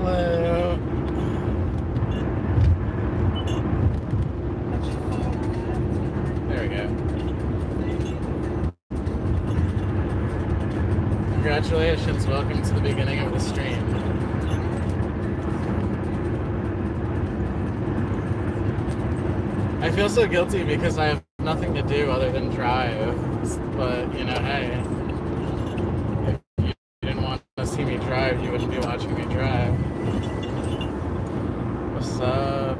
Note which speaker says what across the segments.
Speaker 1: Hello. There we go. Congratulations, welcome to the beginning of the stream. I feel so guilty because I have nothing to do other than drive, but you know, hey, if you didn't want to see me drive, you wouldn't be watching me drive. What's up?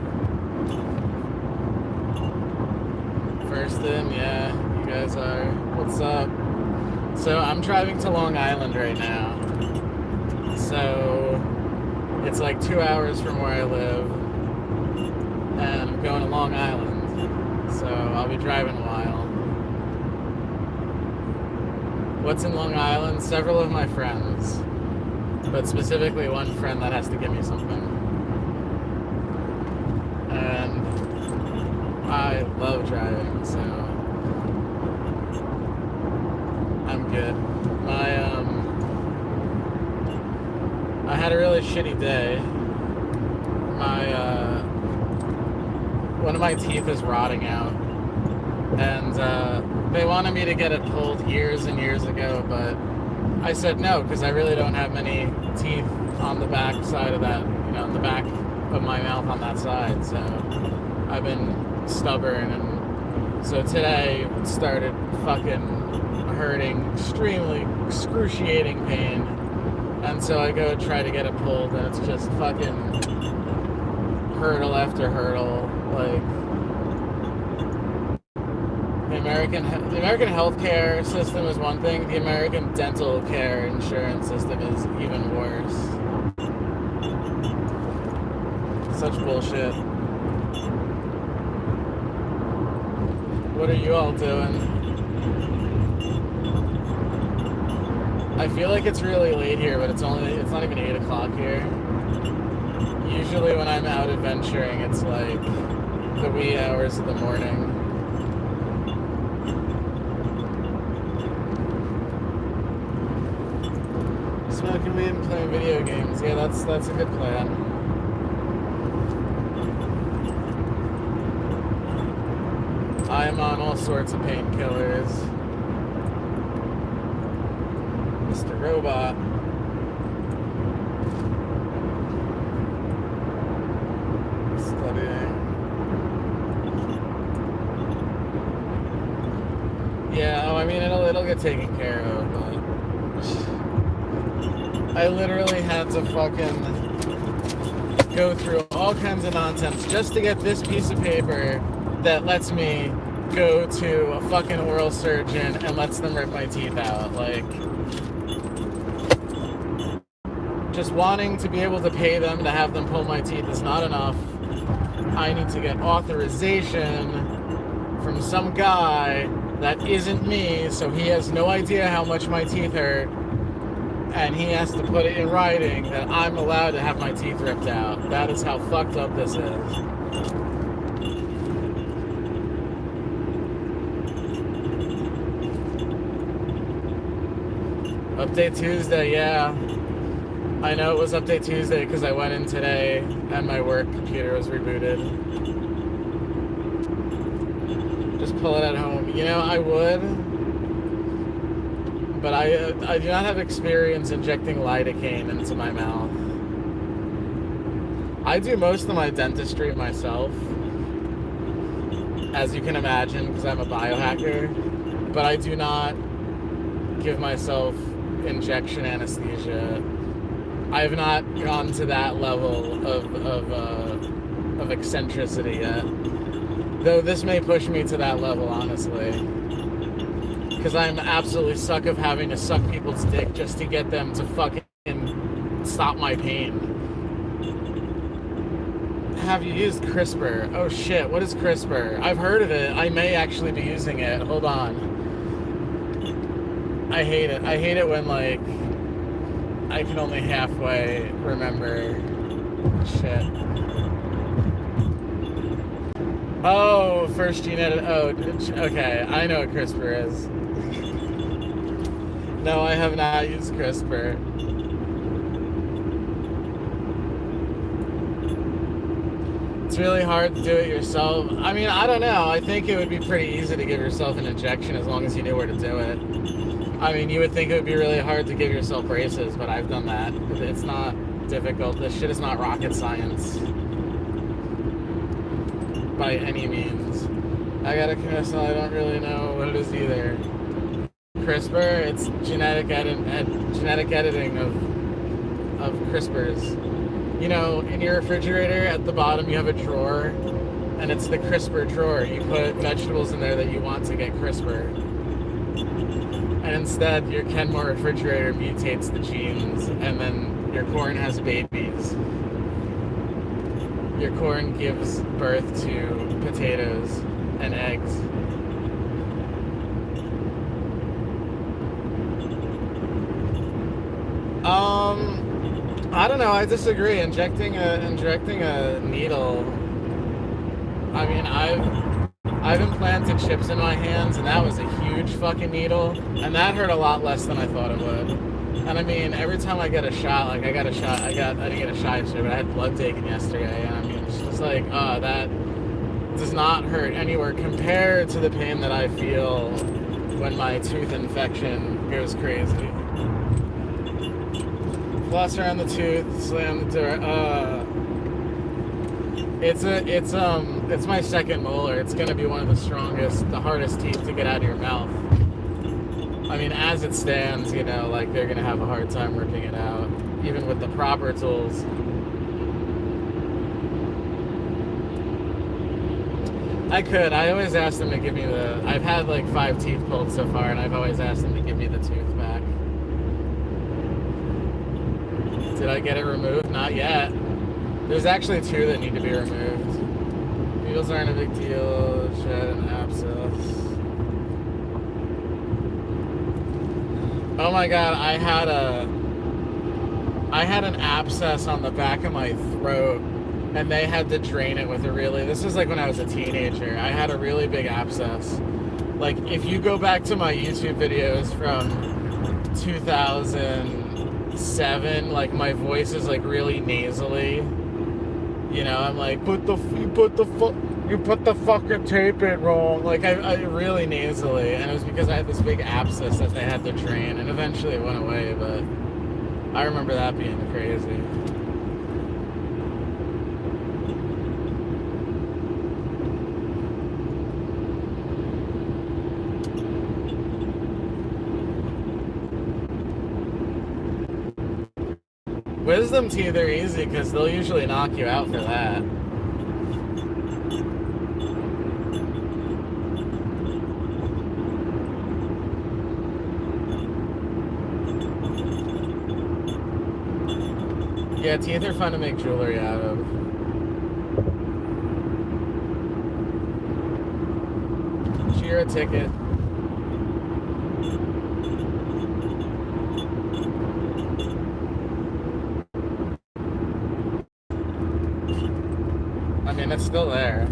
Speaker 1: First in, yeah, you guys are. What's up? So I'm driving to Long Island right now. So it's like 2 hours from where I live, and I'm going to Long Island. So I'll be driving a while. What's in Long Island? Several of my friends, but specifically one friend that has to give me something. And I love driving, so I'm good. I had a really shitty day. One of my teeth is rotting out, and they wanted me to get it pulled years and years ago, but I said no because I really don't have many teeth on the back side of that, you know, the back of my mouth on that side, so I've been stubborn, and so today started fucking hurting, extremely excruciating pain, and so I go try to get it pulled, and it's just fucking hurdle after hurdle. Like the American healthcare system is one thing, the American dental care insurance system is even worse. Such bullshit. What are you all doing? I feel like it's really late here, but it's not even 8 o'clock here. Usually when I'm out adventuring, it's like the wee hours of the morning. Smoking weed and playing video games. Yeah, that's a good plan. I am on all sorts of painkillers. Mr. Robot. Studying. Yeah, I mean, it'll get taken care of, but I literally had to fucking go through all kinds of nonsense just to get this piece of paper that lets me go to a fucking oral surgeon and lets them rip my teeth out. Like, just wanting to be able to pay them to have them pull my teeth is not enough. I need to get authorization from some guy that isn't me, so he has no idea how much my teeth hurt, and he has to put it in writing that I'm allowed to have my teeth ripped out. That is how fucked up this is. Update Tuesday, yeah. I know it was Update Tuesday because I went in today and my work computer was rebooted. Just pull it at home. You know, I would, but I do not have experience injecting lidocaine into my mouth. I do most of my dentistry myself, as you can imagine, because I'm a biohacker, but I do not give myself injection anesthesia. I have not gone to that level of eccentricity yet. Though this may push me to that level, honestly. Because I'm absolutely suck of having to suck people's dick just to get them to fucking stop my pain. Have you used CRISPR? Oh shit, what is CRISPR? I've heard of it. I may actually be using it. Hold on. I hate it. I hate it when, like, I can only halfway remember shit. Oh, first gene edit. Oh, okay. I know what CRISPR is. No, I have not used CRISPR. It's really hard to do it yourself. I mean, I don't know. I think it would be pretty easy to give yourself an injection as long as you knew where to do it. I mean, you would think it would be really hard to give yourself braces, but I've done that. It's not difficult. This shit is not rocket science by any means. I got a question. I don't really know what it is either. CRISPR, it's genetic editing of CRISPRs. You know, in your refrigerator at the bottom you have a drawer, and it's the CRISPR drawer. You put vegetables in there that you want to get CRISPR. And instead, your Kenmore refrigerator mutates the genes, and then your corn has babies. Your corn gives birth to potatoes and eggs. I don't know. I disagree. Injecting a needle. I mean, I've implanted chips in my hands, and that was a huge fucking needle, and that hurt a lot less than I thought it would. And I mean, every time I get a shot, like I didn't get a shot yesterday, but I had blood taken yesterday, and I mean, it's just like, that does not hurt anywhere compared to the pain that I feel when my tooth infection goes crazy. Floss around the tooth, slam the door. It's my second molar. It's gonna be one of the hardest teeth to get out of your mouth. I mean, as it stands, you know, like they're gonna have a hard time ripping it out, even with the proper tools. I always ask them to give me I've had like 5 teeth pulled so far, and I've always asked them to give me the tooth back. Did I get it removed? Not yet. There's actually 2 that need to be removed. Needles aren't a big deal. Shed an abscess. Oh my god, I had an abscess on the back of my throat, and they had to drain it with this was like when I was a teenager. I had a really big abscess. Like, if you go back to my YouTube videos from 2007, like my voice is like really nasally. You know, I'm like, you put the fucking tape in wrong. Like, I really nasally, and it was because I had this big abscess that they had to drain, and eventually it went away, but I remember that being crazy. Wisdom teeth are easy because they'll usually knock you out for that. Yeah, teeth are fun to make jewelry out of. Cheer a ticket. I mean, it's still there.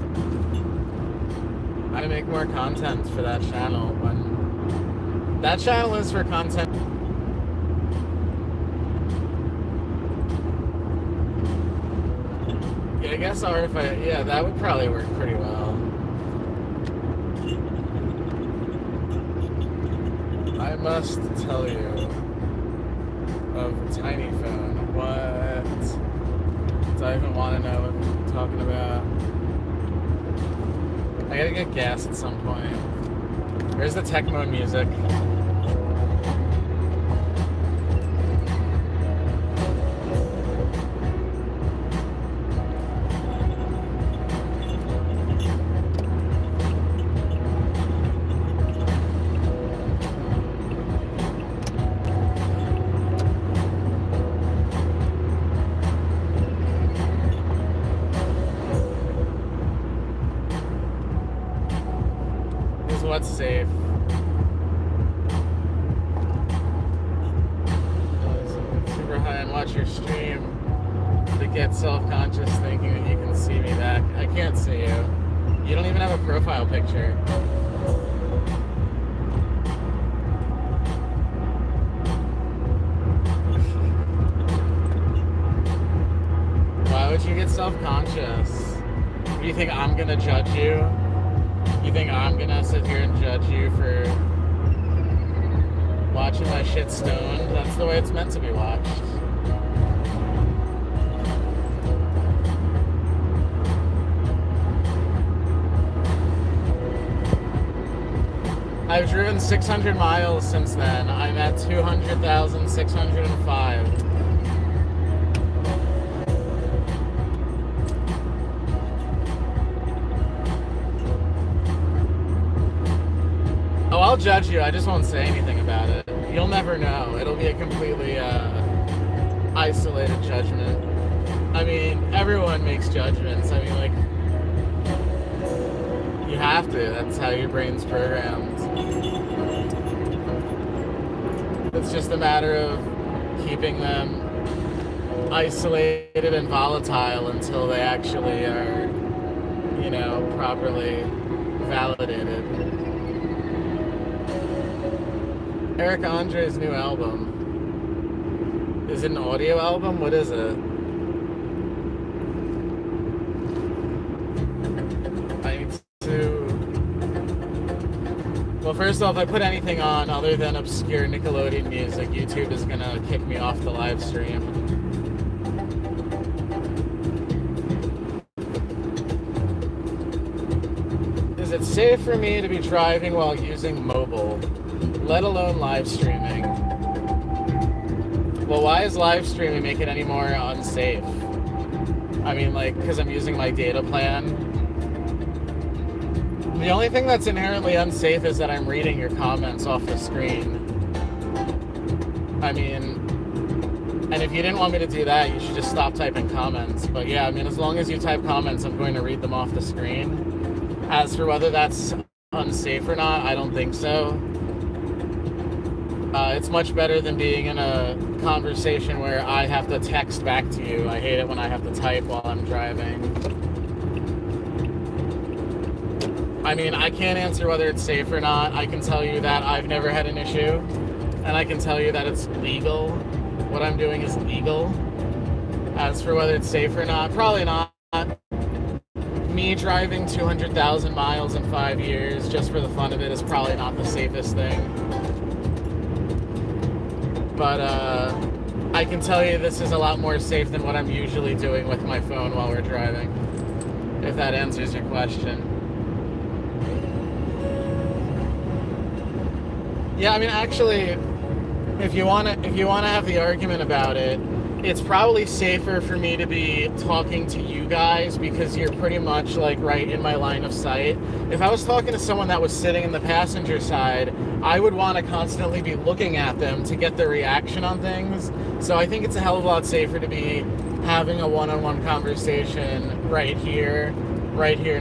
Speaker 1: I make more content for that channel when that channel is for content. Yeah, I guess yeah, that would probably work pretty well. I must tell you of a tiny phone. What? Do I even want to know what I'm talking about? I gotta get gas at some point. Where's the tech mode music? What's safe? Super high and watch your stream to get self-conscious thinking that you can see me back. I can't see you. You don't even have a profile picture. Why would you get self-conscious? You think I'm gonna judge you? You think I'm gonna sit here and judge you for watching my shit stoned? That's the way it's meant to be watched. I've driven 600 miles since then. I'm at 200,605. Oh, I'll judge you. I just won't say anything about it. You'll never know. It'll be a completely isolated judgment. I mean, everyone makes judgments. I mean, like, you have to. That's how your brain's programmed. It's just a matter of keeping them isolated and volatile until they actually are, you know, properly validated. Eric Andre's new album. Is it an audio album? What is it? I need to... Well, first off, if I put anything on other than obscure Nickelodeon music, YouTube is gonna kick me off the live stream. Is it safe for me to be driving while using mobile, let alone live streaming? Well, why is live streaming make it any more unsafe? I mean, like, because I'm using my data plan. The only thing that's inherently unsafe is that I'm reading your comments off the screen. I mean, and if you didn't want me to do that, you should just stop typing comments. But yeah, I mean, as long as you type comments, I'm going to read them off the screen. As for whether that's unsafe or not, I don't think so. It's much better than being in a conversation where I have to text back to you. I hate it when I have to type while I'm driving. I mean, I can't answer whether it's safe or not. I can tell you that I've never had an issue, and I can tell you that it's legal. What I'm doing is legal. As for whether it's safe or not, probably not. Me driving 200,000 miles in 5 years just for the fun of it is probably not the safest thing. But I can tell you this is a lot more safe than what I'm usually doing with my phone while we're driving, if that answers your question. Yeah, I mean, actually, if you want to have the argument about it, it's probably safer for me to be talking to you guys because you're pretty much like right in my line of sight. If I was talking to someone that was sitting in the passenger side, I would want to constantly be looking at them to get their reaction on things. So I think it's a hell of a lot safer to be having a one-on-one conversation right here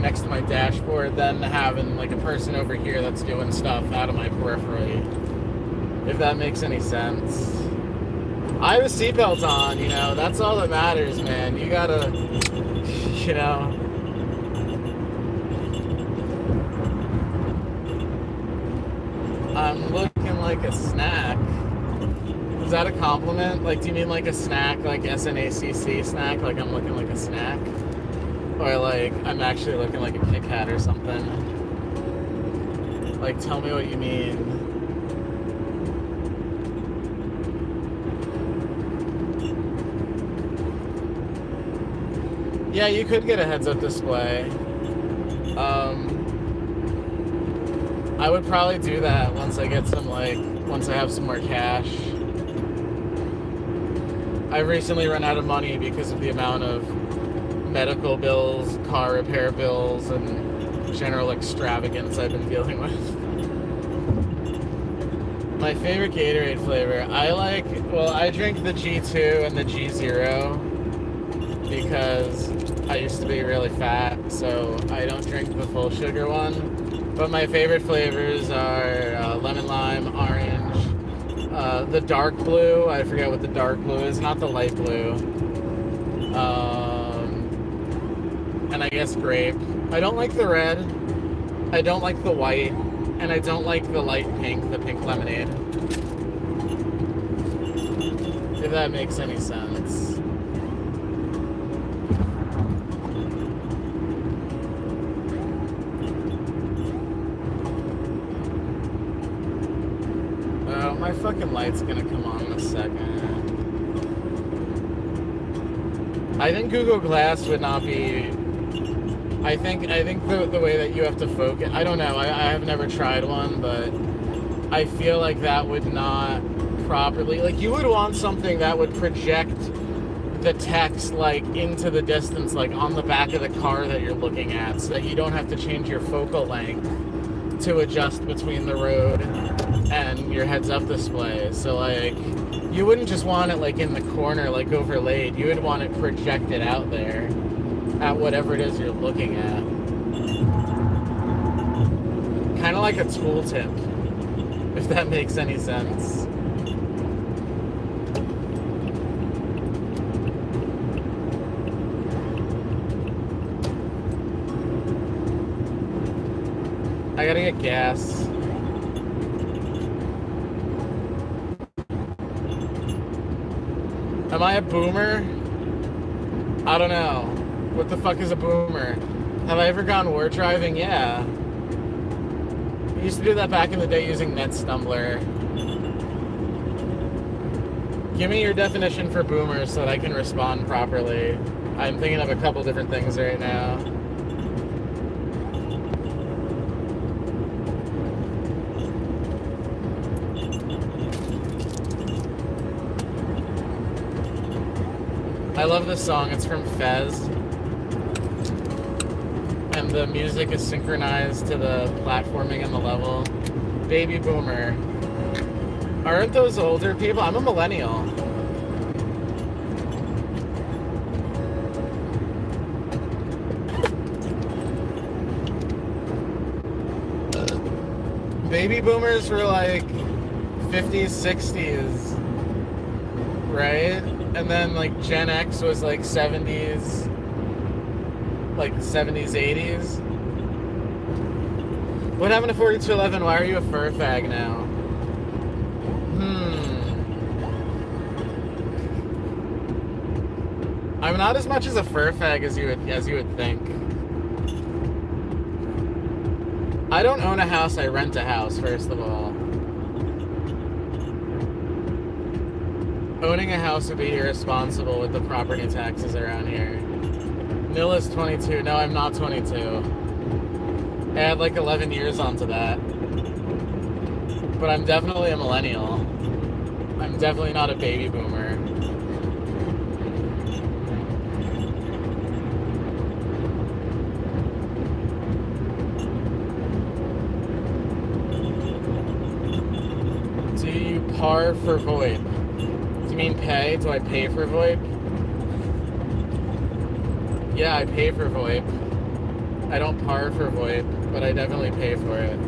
Speaker 1: next to my dashboard than having like a person over here that's doing stuff out of my periphery. If that makes any sense. I have a seatbelt on, you know, that's all that matters, man. You gotta, you know. I'm looking like a snack. Is that a compliment? Like, do you mean like a snack, like SNACC snack? Like I'm looking like a snack? Or like I'm actually looking like a Kit Kat or something? Like, tell me what you mean. Yeah, you could get a heads-up display. I would probably do that once I get some, once I have some more cash. I've recently run out of money because of the amount of medical bills, car repair bills, and general extravagance I've been dealing with. My favorite Gatorade flavor, I drink the G2 and the G0 because I used to be really fat, so I don't drink the full sugar one. But my favorite flavors are lemon lime, orange, the dark blue. I forget what the dark blue is, not the light blue. And I guess grape. I don't like the red. I don't like the white. And I don't like the light pink, the pink lemonade. If that makes any sense. fucking light's gonna come on in a second. I think Google Glass would not be... I think the way that you have to focus... I don't know, I have never tried one, but I feel like that would not properly... Like, you would want something that would project the text, like, into the distance, like, on the back of the car that you're looking at, so that you don't have to change your focal length to adjust between the road and your heads-up display. So, like, you wouldn't just want it, like, in the corner, like, overlaid. You would want it projected out there at whatever it is you're looking at. Kind of like a tooltip, if that makes any sense. I gotta get gas. Am I a boomer? I don't know. What the fuck is a boomer? Have I ever gone war driving? Yeah. I used to do that back in the day using NetStumbler. Give me your definition for boomer so that I can respond properly. I'm thinking of a couple different things right now. I love this song. It's from Fez. And the music is synchronized to the platforming and the level. Baby boomer. Aren't those older people? I'm a millennial. Baby boomers were like 50s, 60s, right? And then like Gen X was like 70s, like 70s, 80s. What happened to 4211? Why are you a fur fag now? I'm not as much as a fur fag as you would think. I don't own a house, I rent a house, first of all. Owning a house would be irresponsible with the property taxes around here. Nill is 22. No, I'm not 22. I had like 11 years onto that. But I'm definitely a millennial. I'm definitely not a baby boomer. Do you par for VoIP? Do you mean pay? Do I pay for VoIP? Yeah, I pay for VoIP. I don't par for VoIP, but I definitely pay for it.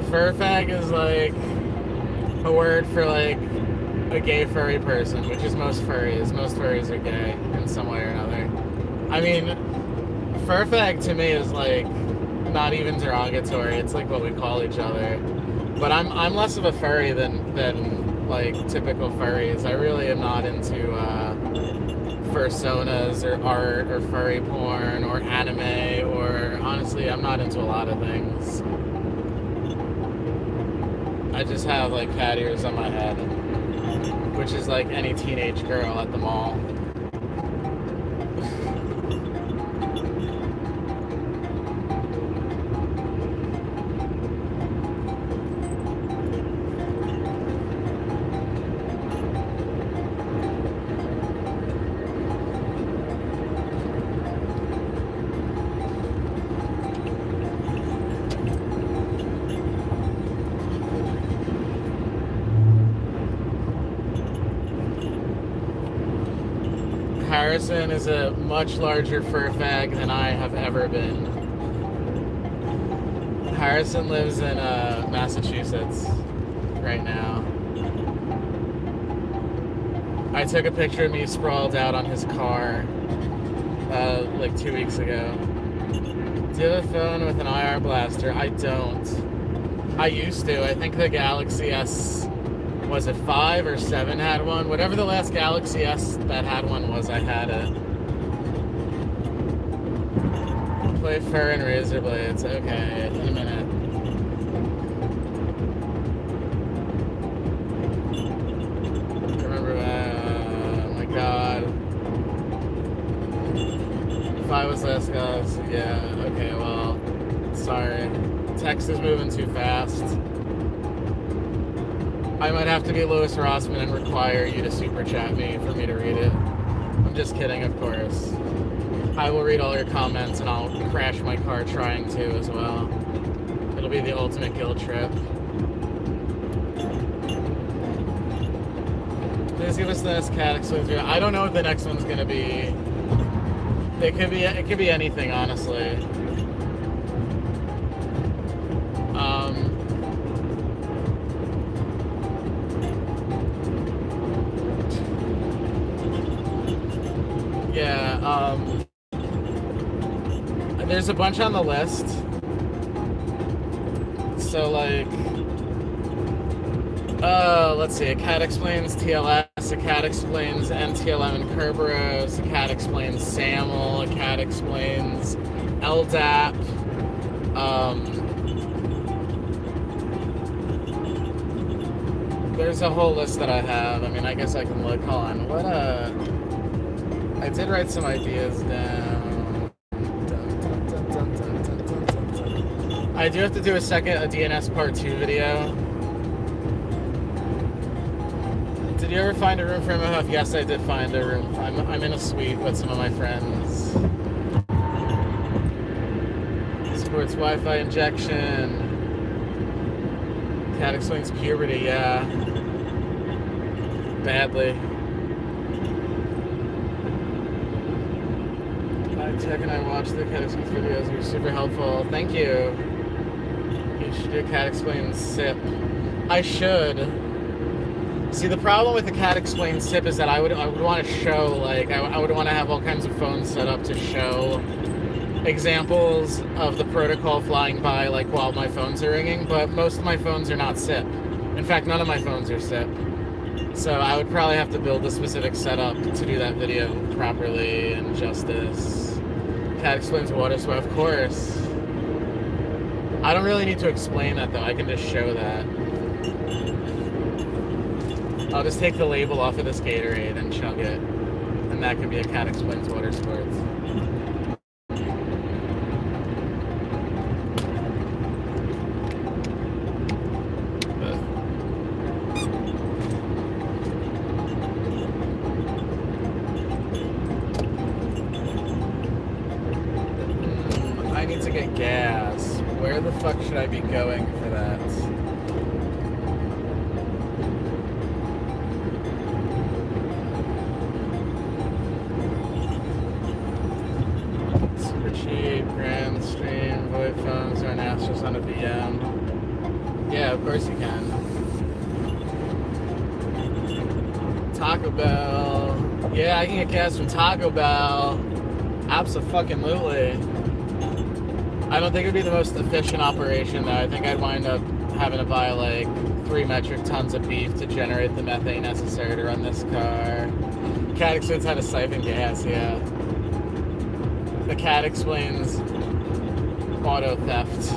Speaker 1: Fur fag is like a word for like a gay furry person, which is most furries. Most furries are gay in some way or another. I mean, fur fag to me is like not even derogatory. It's like what we call each other. But I'm less of a furry than like typical furries. I really am not into fursonas or art or furry porn or anime, or honestly I'm not into a lot of things. I just have like cat ears on my head, which is like any teenage girl at the mall. Harrison is a much larger fur fag than I have ever been. Harrison lives in Massachusetts right now. I took a picture of me sprawled out on his car like 2 weeks ago. Do you have a phone with an IR blaster? I don't. I used to. I think the Galaxy S, was it 5 or 7 had one? Whatever the last Galaxy S that had one was, I had it. Play fur and razor blades. Okay, in a minute. Remember that. Oh my god. If I was last guys, yeah, okay, well, sorry. Text is moving too fast. I might have to be Louis Rossman and require you to super chat me for me to read it. I'm just kidding, of course. I will read all your comments and I'll crash my car trying to as well. It'll be the ultimate guilt trip. Please give us the next cat explains video. I don't know what the next one's gonna be. It could be anything, honestly. Yeah, there's a bunch on the list. So, like, let's see, a cat explains TLS, a cat explains NTLM and Kerberos, a cat explains SAML, a cat explains LDAP, there's a whole list that I have. I mean, I guess I can look. Hold on. I did write some ideas down. I do have to do a DNS part 2 video. Did you ever find a room for MFF? Yes, I did find a room. I'm in a suite with some of my friends. Supports Wi-Fi injection. Cat explains puberty, yeah. Badly. Tech and I watched the Cat Explains videos. You're super helpful. Thank you. You should do Cat Explains SIP. I should. See, the problem with the Cat Explains SIP is that I would want to show, like, I would want to have all kinds of phones set up to show examples of the protocol flying by, like, while my phones are ringing, but most of my phones are not SIP. In fact, none of my phones are SIP. So I would probably have to build a specific setup to do that video properly and justice. Cat explains water sway, of course. I don't really need to explain that though, I can just show that. I'll just take the label off of this Gatorade and chug it. And that could be a Cat explains water sports. Gas. Where the fuck should I be going for that? Super cheap, grand stream, VoIP phones, or an Astros on a VM. Yeah, of course you can. Taco Bell. Yeah, I can get gas from Taco Bell. Abso-fucking-lutely. I don't think it would be the most efficient operation, though. I think I'd wind up having to buy, like, 3 metric tons of beef to generate the methane necessary to run this car. Cat explains how to siphon gas, yeah. The cat explains auto theft.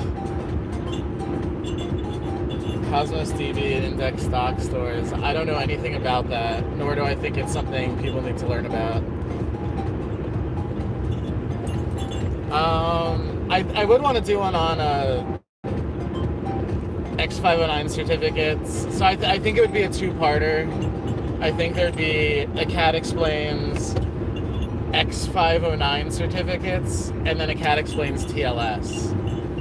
Speaker 1: Cosmos DB and index stock stores. I don't know anything about that, nor do I think it's something people need to learn about. I would want to do one on X509 certificates. So I think it would be a 2-parter. I think there'd be a Cat Explains X509 certificates, and then a Cat Explains TLS.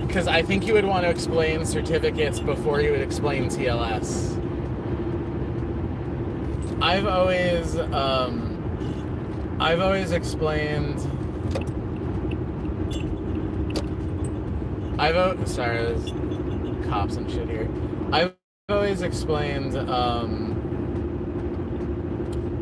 Speaker 1: Because I think you would want to explain certificates before you would explain TLS. I've always explained... sorry, there's cops and shit here. I've always explained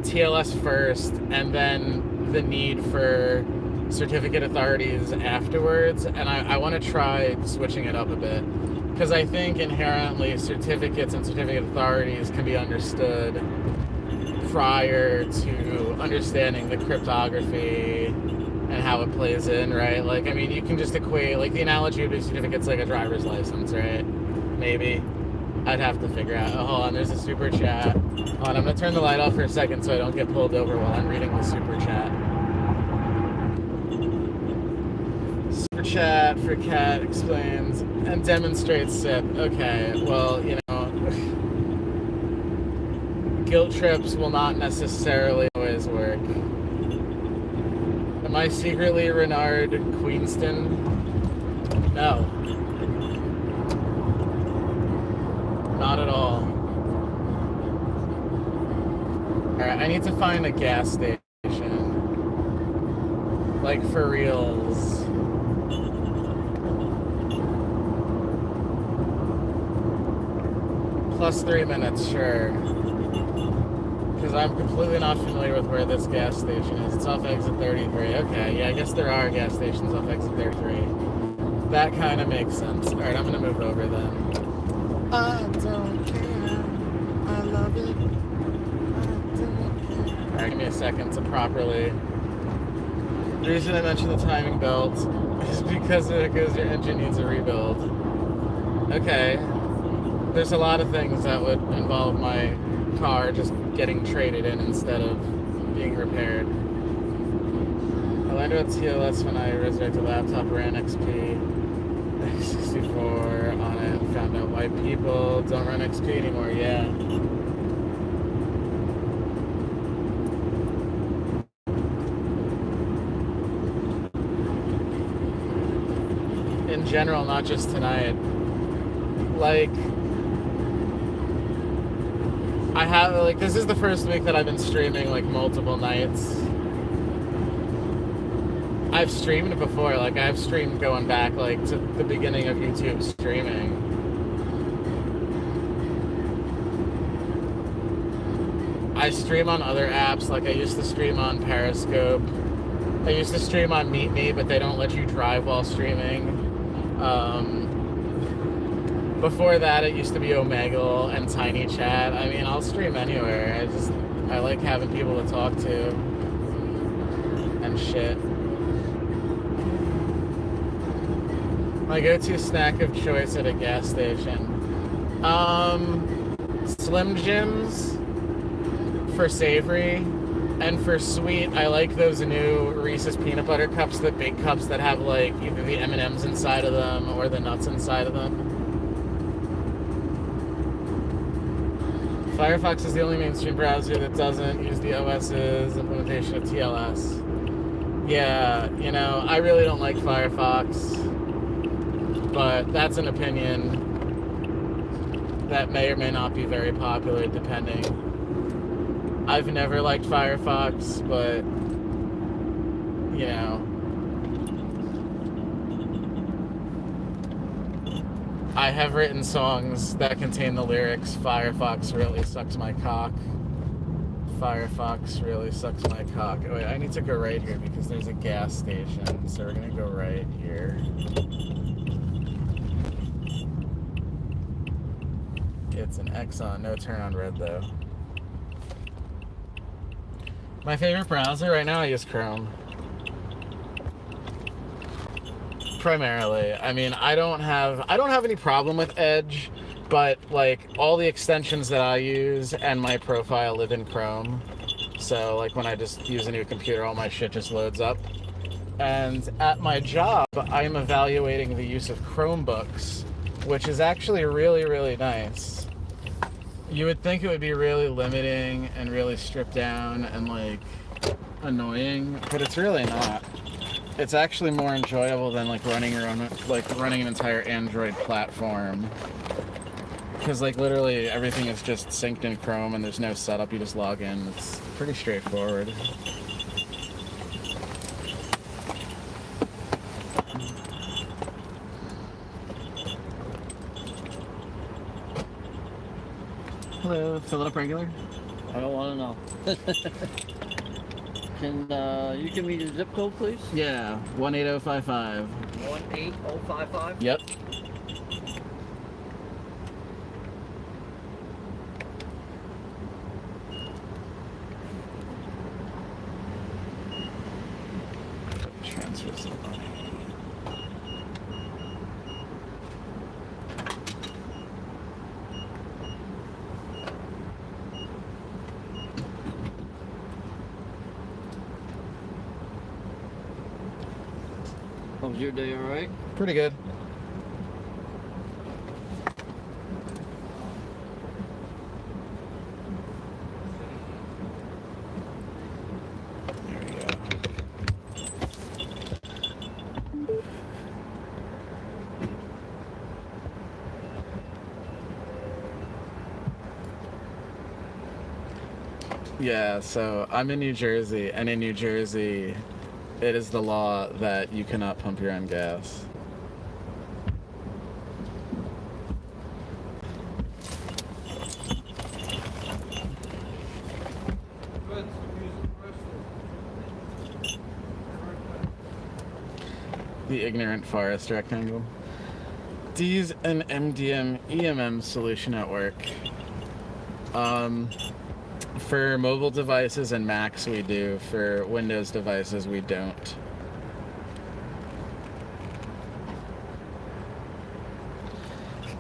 Speaker 1: TLS first, and then the need for certificate authorities afterwards, and I want to try switching it up a bit, because I think inherently certificates and certificate authorities can be understood prior to understanding the cryptography and how it plays in, right? Like, I mean, you can just equate, like, the analogy would be certificates like a driver's license, right? Maybe. I'd have to figure out. Oh, hold on, there's a super chat. Hold on, I'm gonna turn the light off for a second so I don't get pulled over while I'm reading the super chat. Super chat for Cat explains and demonstrates SIP. Okay, well, you know, guilt trips will not necessarily always work. Am I secretly Renard Queenston? No. Not at all. Alright, I need to find a gas station. Like, for reals. Plus 3 minutes, sure. Because I'm completely not familiar with where this gas station is. It's off exit 33. Okay, yeah, I guess there are gas stations off exit 33. That kind of makes sense. Alright, I'm going to move over then. I don't care. I love it. Alright, give me a second to properly... The reason I mentioned the timing belt is because your engine needs a rebuild. Okay. There's a lot of things that would involve my car just getting traded in instead of being repaired. I learned about TLS when I resurrected a laptop, ran XP, X64 on it, and found out why people don't run XP anymore. Yeah. In general, not just tonight. Like, I have, like, this is the first week that I've been streaming, like, multiple nights. I've streamed before, like, I've streamed going back, like, to the beginning of YouTube streaming. I stream on other apps, like, I used to stream on Periscope. I used to stream on Meet Me, but they don't let you drive while streaming. Before that, it used to be Omegle and Tiny Chat. I mean, I'll stream anywhere. I like having people to talk to and shit. My go-to snack of choice at a gas station. Slim Jims for savory, and for sweet, I like those new Reese's peanut butter cups, the big cups that have like either the M&Ms inside of them or the nuts inside of them. Firefox is the only mainstream browser that doesn't use the OS's implementation of TLS. Yeah, you know, I really don't like Firefox, but that's an opinion that may or may not be very popular, depending. I've never liked Firefox, but, you know, I have written songs that contain the lyrics, Firefox really sucks my cock. Firefox really sucks my cock. Oh, wait, I need to go right here because there's a gas station, so we're gonna go right here. It's an Exxon, no turn on red though. My favorite browser right now, I use Chrome. Primarily. I mean, I don't have any problem with Edge, but like all the extensions that I use and my profile live in Chrome. So like when I just use a new computer, all my shit just loads up. And at my job, I'm evaluating the use of Chromebooks, which is actually really, really nice. You would think it would be really limiting and really stripped down and like annoying, but it's really not. It's actually more enjoyable than like running your own, like running an entire Android platform. Because like literally everything is just synced in Chrome and there's no setup, you just log in. It's pretty straightforward. Hello, fill it up regular?
Speaker 2: I don't want to know. Can you give me the zip code, please?
Speaker 1: Yeah, 18055.
Speaker 2: 18055?
Speaker 1: Yep.
Speaker 2: How was your day, alright?
Speaker 1: Pretty good. There we go. Yeah, so I'm in New Jersey, and in New Jersey, it is the law that you cannot pump your own gas. The ignorant forest rectangle. To use an MDM EMM solution at work. For mobile devices and Macs we do. For Windows devices we don't.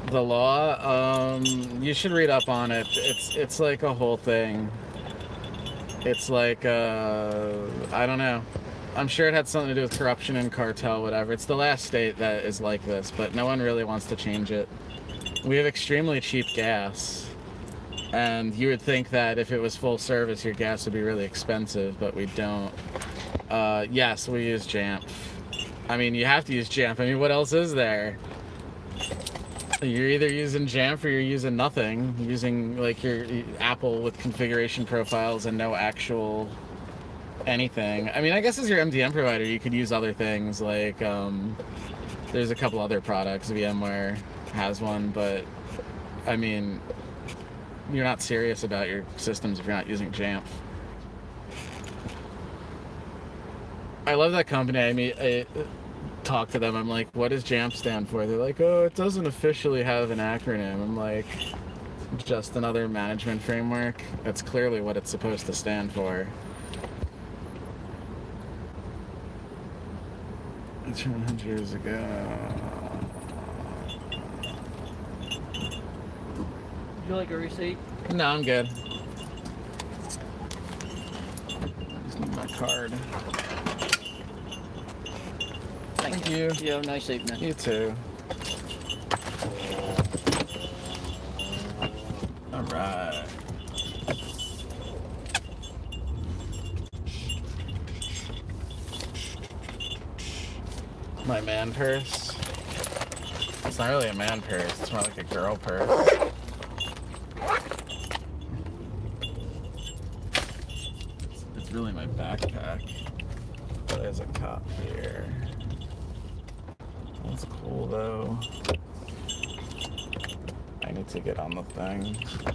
Speaker 1: The law, you should read up on it. It's like a whole thing. It's like, I don't know. I'm sure it had something to do with corruption and cartel, whatever. It's the last state that is like this, but no one really wants to change it. We have extremely cheap gas, and you would think that if it was full service, your gas would be really expensive, but we don't. Yes, we use Jamf. I mean, you have to use Jamf. I mean, what else is there? You're either using Jamf or you're using nothing. You're using, like, your Apple with configuration profiles and no actual anything. I mean, I guess as your MDM provider, you could use other things, like, there's a couple other products. VMware has one, but, I mean, you're not serious about your systems if you're not using Jamf. I love that company. I talk to them. I'm like, what does Jamf stand for? They're like, oh, it doesn't officially have an acronym. I'm like, just another management framework. That's clearly what it's supposed to stand for. It's from 100 years ago.
Speaker 2: Would you like a receipt?
Speaker 1: No, I'm good. Just need my card. Thank you.
Speaker 2: You have a nice evening.
Speaker 1: You too. All right. My man purse. It's not really a man purse. It's more like a girl purse. It's really my backpack. But there's a cop here. That's cool though. I need to get on the thing. I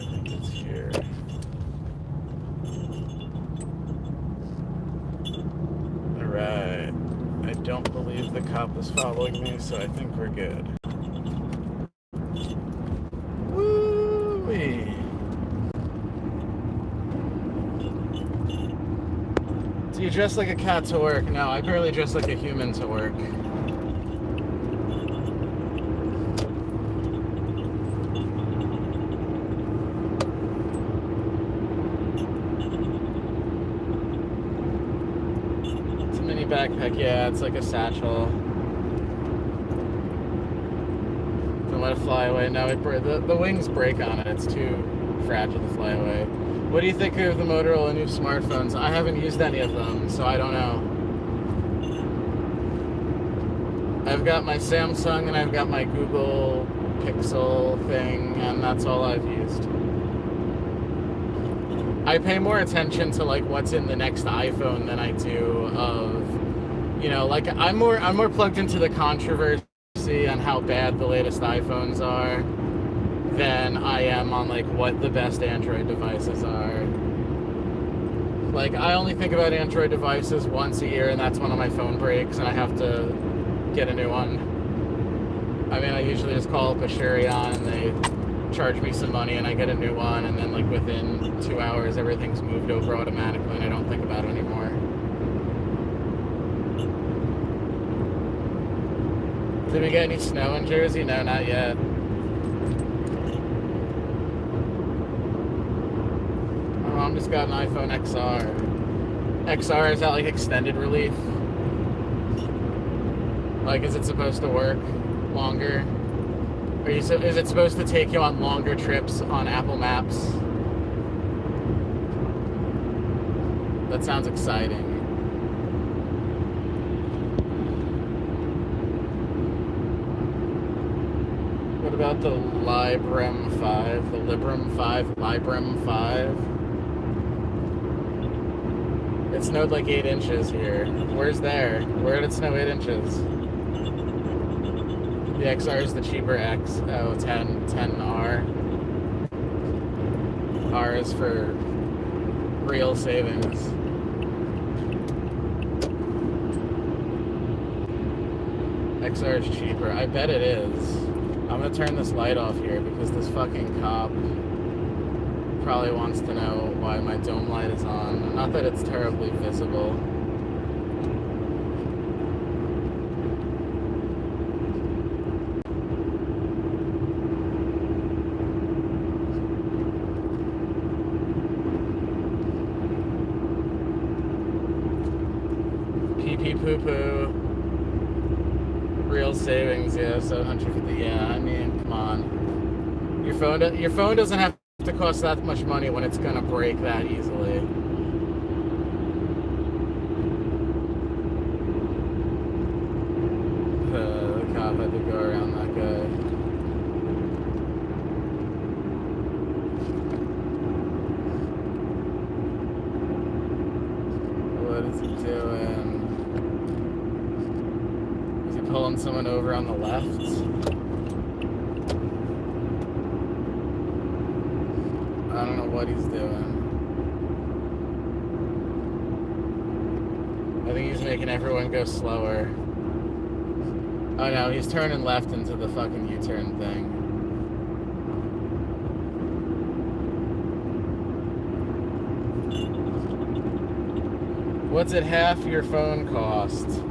Speaker 1: think it's here. Alright. I don't believe the cop is following me, so I think we're good. Do you dress like a cat to work? No, I barely dress like a human to work. It's a mini backpack, yeah, it's like a satchel. Don't let it fly away. No, the wings break on it. It's too fragile to fly away. What do you think of the Motorola new smartphones? I haven't used any of them, so I don't know. I've got my Samsung and I've got my Google Pixel thing, and that's all I've used. I pay more attention to like what's in the next iPhone than I do of, you know, like I'm more plugged into the controversy on how bad the latest iPhones are than I am on like what the best Android devices are. Like, I only think about Android devices once a year, and that's when my phone breaks and I have to get a new one. I mean, I usually just call up a Shurion and they charge me some money and I get a new one, and then like within 2 hours everything's moved over automatically and I don't think about it anymore. Did we get any snow in Jersey? No, not yet. My mom just got an iPhone XR. XR, is that like extended relief? Like, is it supposed to work longer? Is it supposed to take you on longer trips on Apple Maps? That sounds exciting. What about the Librem 5? The Librem 5? Librem 5? It snowed like 8 inches here. Where's there? Where did it snow 8 inches? The XR is the cheaper X. Oh, 10R. R is for real savings. XR is cheaper. I bet it is. I'm gonna turn this light off here because this fucking cop probably wants to know why my dome light is on. Not that it's terribly visible. Pee poo poo. Real savings, yeah, 750. Yeah, I mean, come on. Your phone doesn't have to cost that much money when it's gonna break that easily. The cop had to go around that guy. What is he doing? Is he pulling someone over on the left? I don't know what he's doing. I think he's making everyone go slower. Oh no, he's turning left into the fucking U-turn thing. What's it half your phone cost?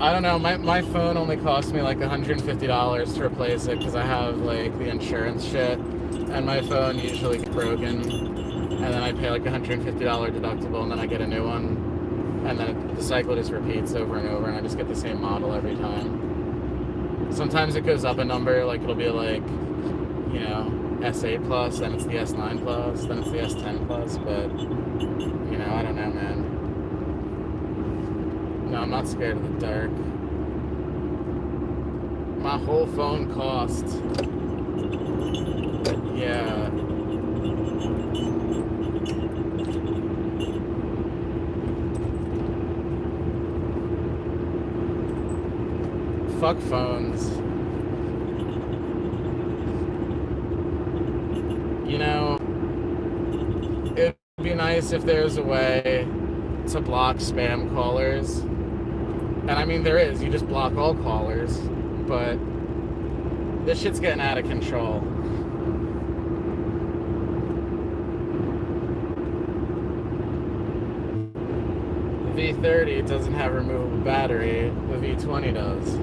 Speaker 1: I don't know, my phone only cost me like $150 to replace it because I have like the insurance shit. And my phone usually gets broken, and then I pay like $150 deductible, and then I get a new one, and then the cycle just repeats over and over, and I just get the same model every time. Sometimes it goes up a number, like it'll be like, you know, S8 Plus, then it's the S9 Plus, then it's the S10 Plus, but, you know, I don't know, man. No, I'm not scared of the dark. My whole phone cost... Yeah. Fuck phones. You know, it'd be nice if there's a way to block spam callers. And I mean, there is. You just block all callers. But this shit's getting out of control. The V30 doesn't have removable battery, the V20 does.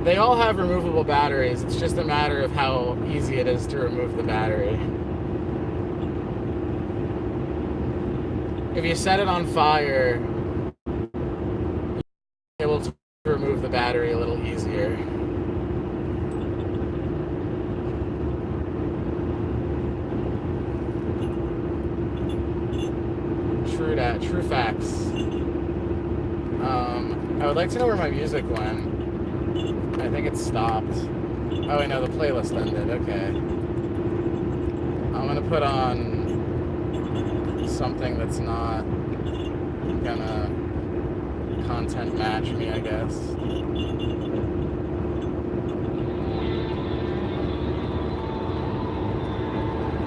Speaker 1: They all have removable batteries, it's just a matter of how easy it is to remove the battery. If you set it on fire, you'll be able to remove the battery a little easier. True that, true facts. I would like to know where my music went. I think it stopped. Oh wait, no, the playlist ended, okay. I'm gonna put on something that's not gonna content match me, I guess.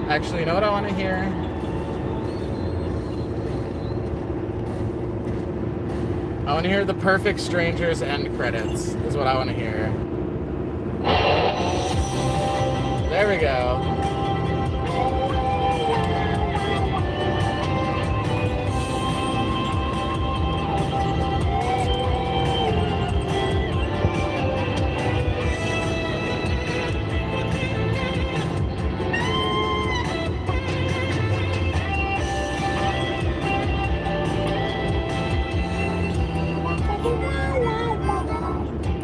Speaker 1: Actually, you know what I want to hear? I want to hear the Perfect Strangers end credits, is what I want to hear. There we go.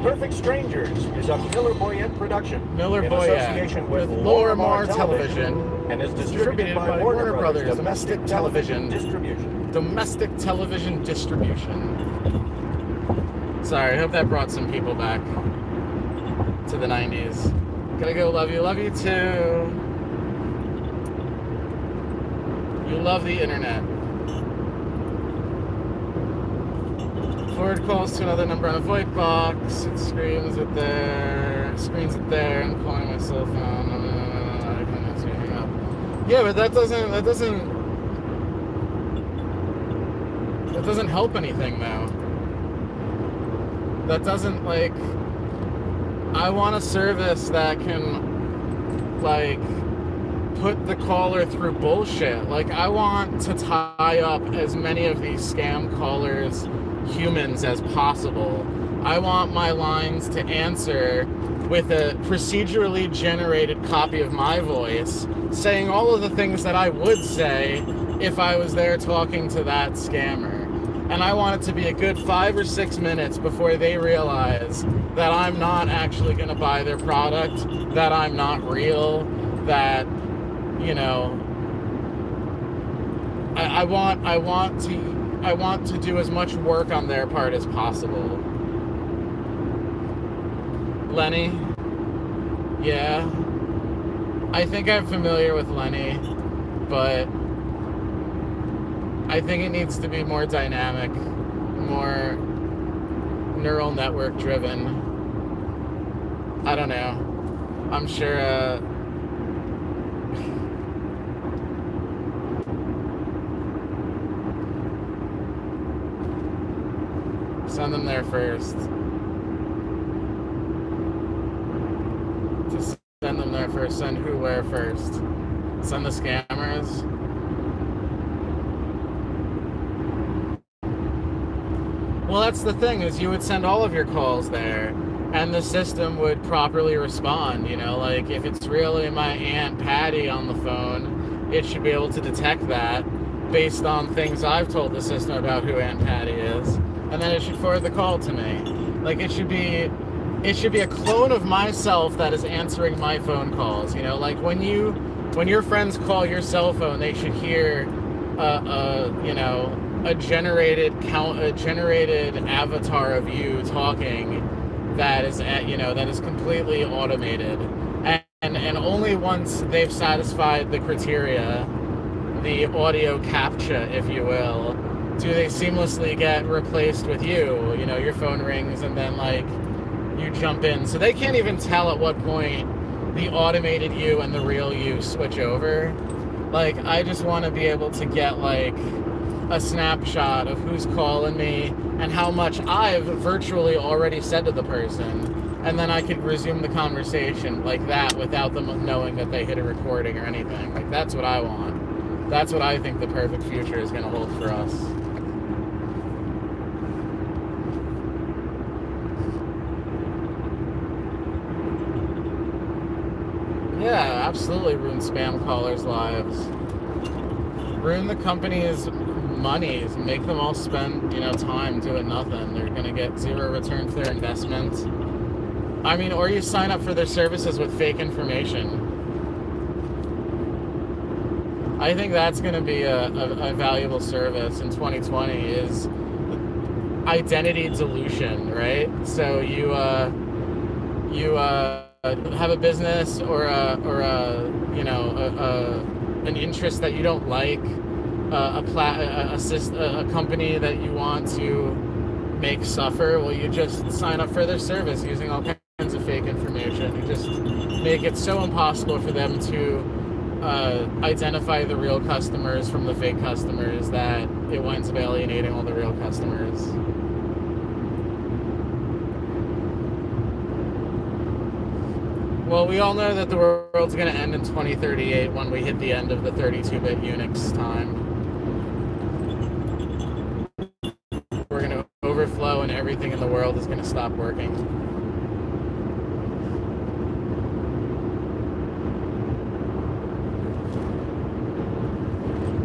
Speaker 3: Perfect Strangers is a Miller Boyette production
Speaker 1: Miller
Speaker 3: in
Speaker 1: Boyette,
Speaker 3: association with
Speaker 1: Lorimar
Speaker 3: Television,
Speaker 1: Television,
Speaker 3: and is distributed by Warner Brothers Domestic Television Distribution.
Speaker 1: Domestic Television Distribution. Sorry, I hope that brought some people back to the 90s. Gotta go, love you too. You love the internet. Forward calls to another number on a VoIP box. It screams it there. Screens it there. I'm calling my cell phone. I can answer hang up. Yeah, but that doesn't help anything though. That doesn't like. I want a service that can like put the caller through bullshit. Like I want to tie up as many of these scam callers humans as possible. I want my lines to answer with a procedurally generated copy of my voice saying all of the things that I would say if I was there talking to that scammer. And I want it to be a good 5 or 6 minutes before they realize that I'm not actually going to buy their product, that I'm not real, that, you know, I want to do as much work on their part as possible. Lenny? Yeah. I think I'm familiar with Lenny, but I think it needs to be more dynamic, more neural network driven. I don't know. I'm sure, send them there first. Just send them there first. Send who where first. Send the scammers. Well, that's the thing, is you would send all of your calls there, and the system would properly respond, you know, like if it's really my Aunt Patty on the phone, it should be able to detect that based on things I've told the system about who Aunt Patty is, and then it should forward the call to me. Like it should be a clone of myself that is answering my phone calls, you know, like when your friends call your cell phone, they should hear you know, a generated avatar of you talking that is completely automated, and only once they've satisfied the criteria, the audio captcha, if you will, do they seamlessly get replaced with you. You know, your phone rings and then like you jump in, so they can't even tell at what point the automated you and the real you switch over. Like I just want to be able to get like a snapshot of who's calling me and how much I've virtually already said to the person, and then I could resume the conversation like that without them knowing that they hit a recording or anything. Like that's what I want. That's what I think the perfect future is going to hold for us. Yeah, absolutely ruin spam callers' lives. Ruin the company's monies, make them all spend, you know, time doing nothing. They're gonna get zero return for their investment. I mean, or you sign up for their services with fake information. I think that's gonna be a valuable service in 2020 is identity dilution, right? So you have a business or an interest that you don't like, a company that you want to make suffer. Well, you just sign up for their service using all kinds of fake information. You just make it so impossible for them to identify the real customers from the fake customers that it winds up alienating all the real customers. Well, we all know that the world's going to end in 2038 when we hit the end of the 32-bit Unix time. We're going to overflow and everything in the world is going to stop working.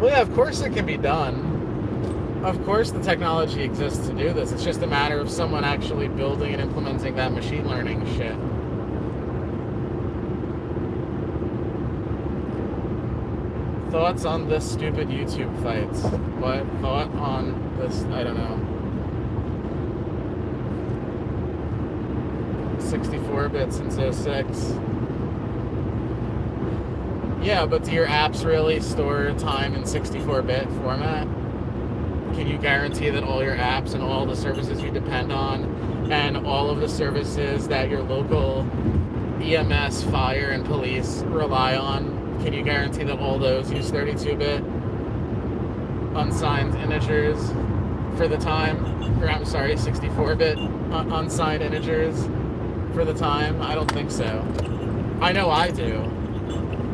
Speaker 1: Well, yeah, of course it can be done. Of course the technology exists to do this. It's just a matter of someone actually building and implementing that machine learning shit. Thoughts on this stupid YouTube fight? What thought on this? I don't know. 64-bit since 06. Yeah, but do your apps really store time in 64-bit format? Can you guarantee that all your apps and all the services you depend on and all of the services that your local EMS, fire, and police rely on, can you guarantee that all those use 32-bit unsigned integers for the time? Or I'm sorry, 64-bit unsigned integers for the time? I don't think so. I know I do.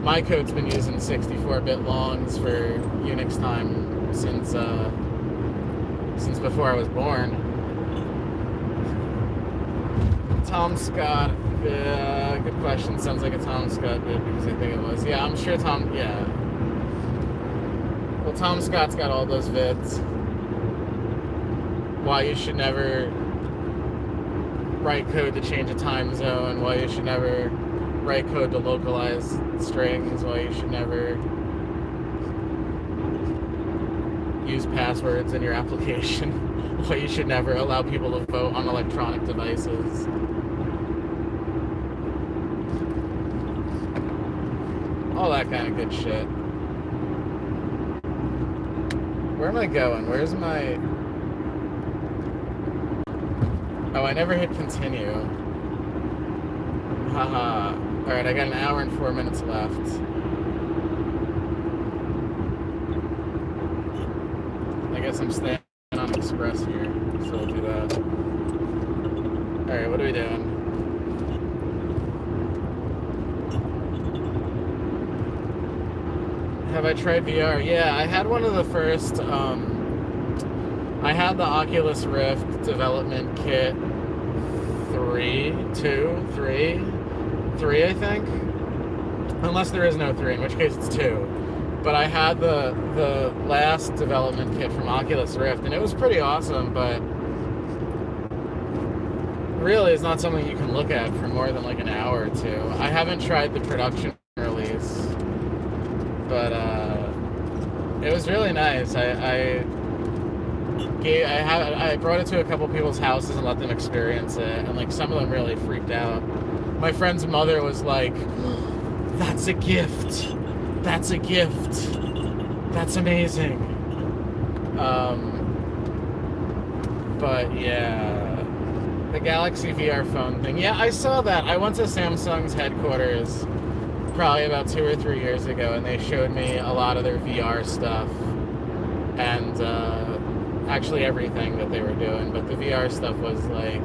Speaker 1: My code's been using 64-bit longs for Unix time since before I was born. Tom Scott, good question. Sounds like a Tom Scott bit because I think it was. Yeah, I'm sure Tom, yeah. Well, Tom Scott's got all those vids. Why you should never write code to change a time zone, why you should never write code to localize strings, why you should never use passwords in your application, why you should never allow people to vote on electronic devices. All that kind of good shit. Where am I going? Where's my... Oh, I never hit continue. Haha. Alright, I got an hour and 4 minutes left. I guess I'm staying on Express here, so we'll do that. Alright, what are we doing? Have I tried VR? Yeah, I had one of the first, I had the Oculus Rift development kit 3, I think? Unless there is no 3, in which case it's 2. But I had the last development kit from Oculus Rift, and it was pretty awesome, but really it's not something you can look at for more than like an hour or two. I haven't tried the production release, but it was really nice. I brought it to a couple people's houses and let them experience it, and like some of them really freaked out. My friend's mother was like, "That's a gift. That's a gift. That's amazing." But yeah, the Galaxy VR phone thing. Yeah, I saw that. I went to Samsung's headquarters probably about 2 or 3 years ago, and they showed me a lot of their VR stuff and actually everything that they were doing. But the VR stuff was like,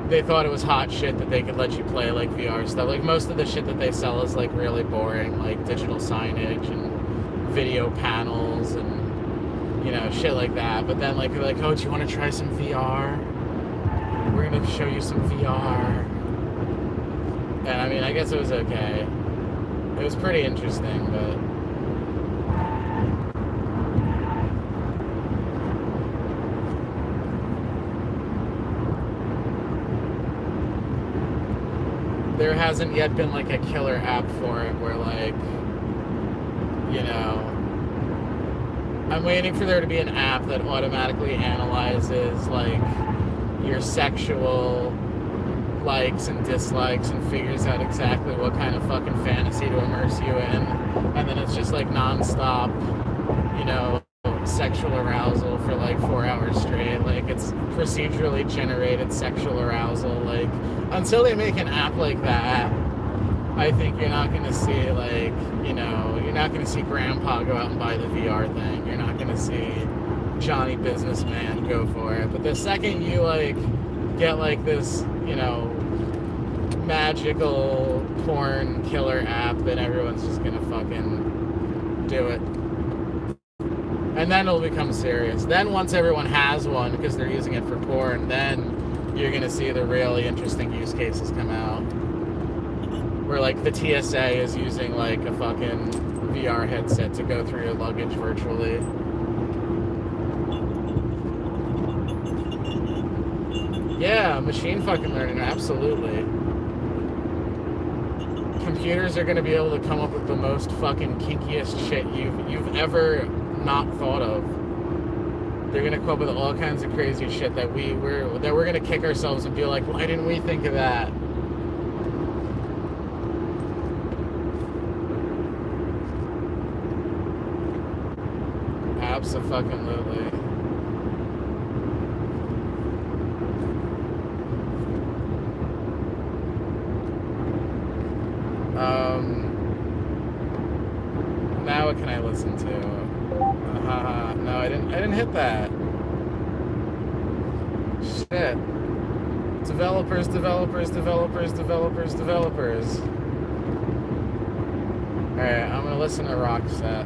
Speaker 1: they thought it was hot shit that they could let you play like VR stuff. Like most of the shit that they sell is like really boring, like digital signage and video panels and, you know, shit like that. But then like they're like, "Oh, do you want to try some VR? We're gonna show you some VR." And I mean, I guess it was okay. It was pretty interesting, but there hasn't yet been like a killer app for it where like, you know, I'm waiting for there to be an app that automatically analyzes like your sexual likes and dislikes and figures out exactly what kind of fucking fantasy to immerse you in, and then it's just like non-stop, you know, sexual arousal for like 4 hours straight. Like it's procedurally generated sexual arousal. Like until they make an app like that, I think you're not going to see like, you know, you're not going to see grandpa go out and buy the VR thing. You're not going to see Johnny businessman go for it. But the second you like get like this, you know, magical porn killer app, then everyone's just gonna fucking do it. And then it'll become serious. Then once everyone has one, because they're using it for porn, then you're gonna see the really interesting use cases come out. Where like the TSA is using like a fucking VR headset to go through your luggage virtually. Yeah, machine fucking learning, absolutely. Computers are gonna be able to come up with the most fucking kinkiest shit you've ever not thought of. They're gonna come up with all kinds of crazy shit that we're gonna kick ourselves and be like, why didn't we think of that? Abso-fucking-lutely. Now what can I listen to? No, I didn't hit that. Shit. Developers. Alright, I'm gonna listen to Rockset.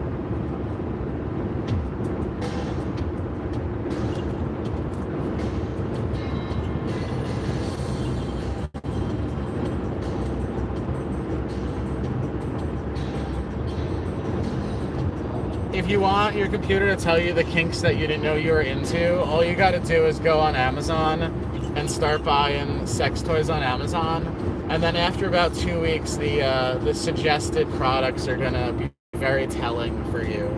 Speaker 1: If you want your computer to tell you the kinks that you didn't know you were into, all you gotta do is go on Amazon and start buying sex toys on Amazon. And then after about 2 weeks, the suggested products are gonna be very telling for you.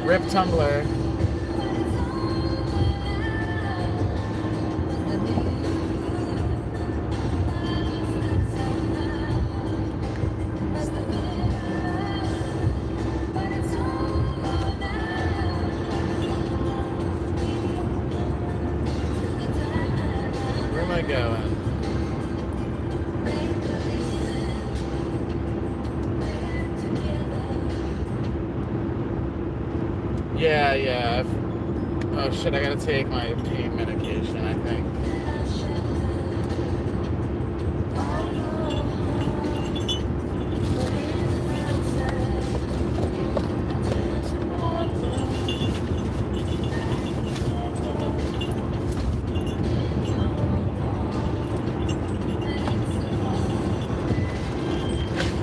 Speaker 1: Rip Tumblr. Where am I going? Yeah. Oh shit, I gotta take my pain medication, I think.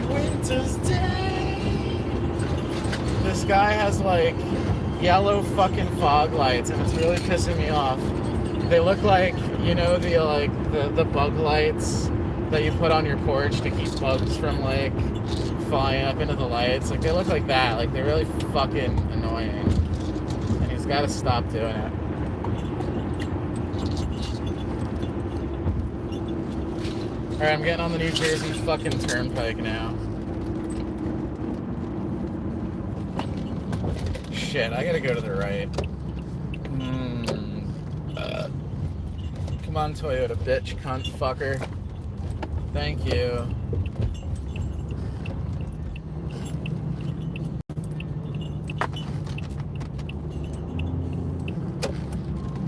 Speaker 1: Winter's Day. This guy has like yellow fucking fog lights, and it's really pissing me off. They look like, you know, the bug lights that you put on your porch to keep bugs from like flying up into the lights. Like they look like that. Like they're really fucking annoying, and he's got to stop doing it. All right, I'm getting on the New Jersey fucking turnpike now. Shit, I gotta go to the right. Come on, Toyota, bitch, cunt fucker. Thank you.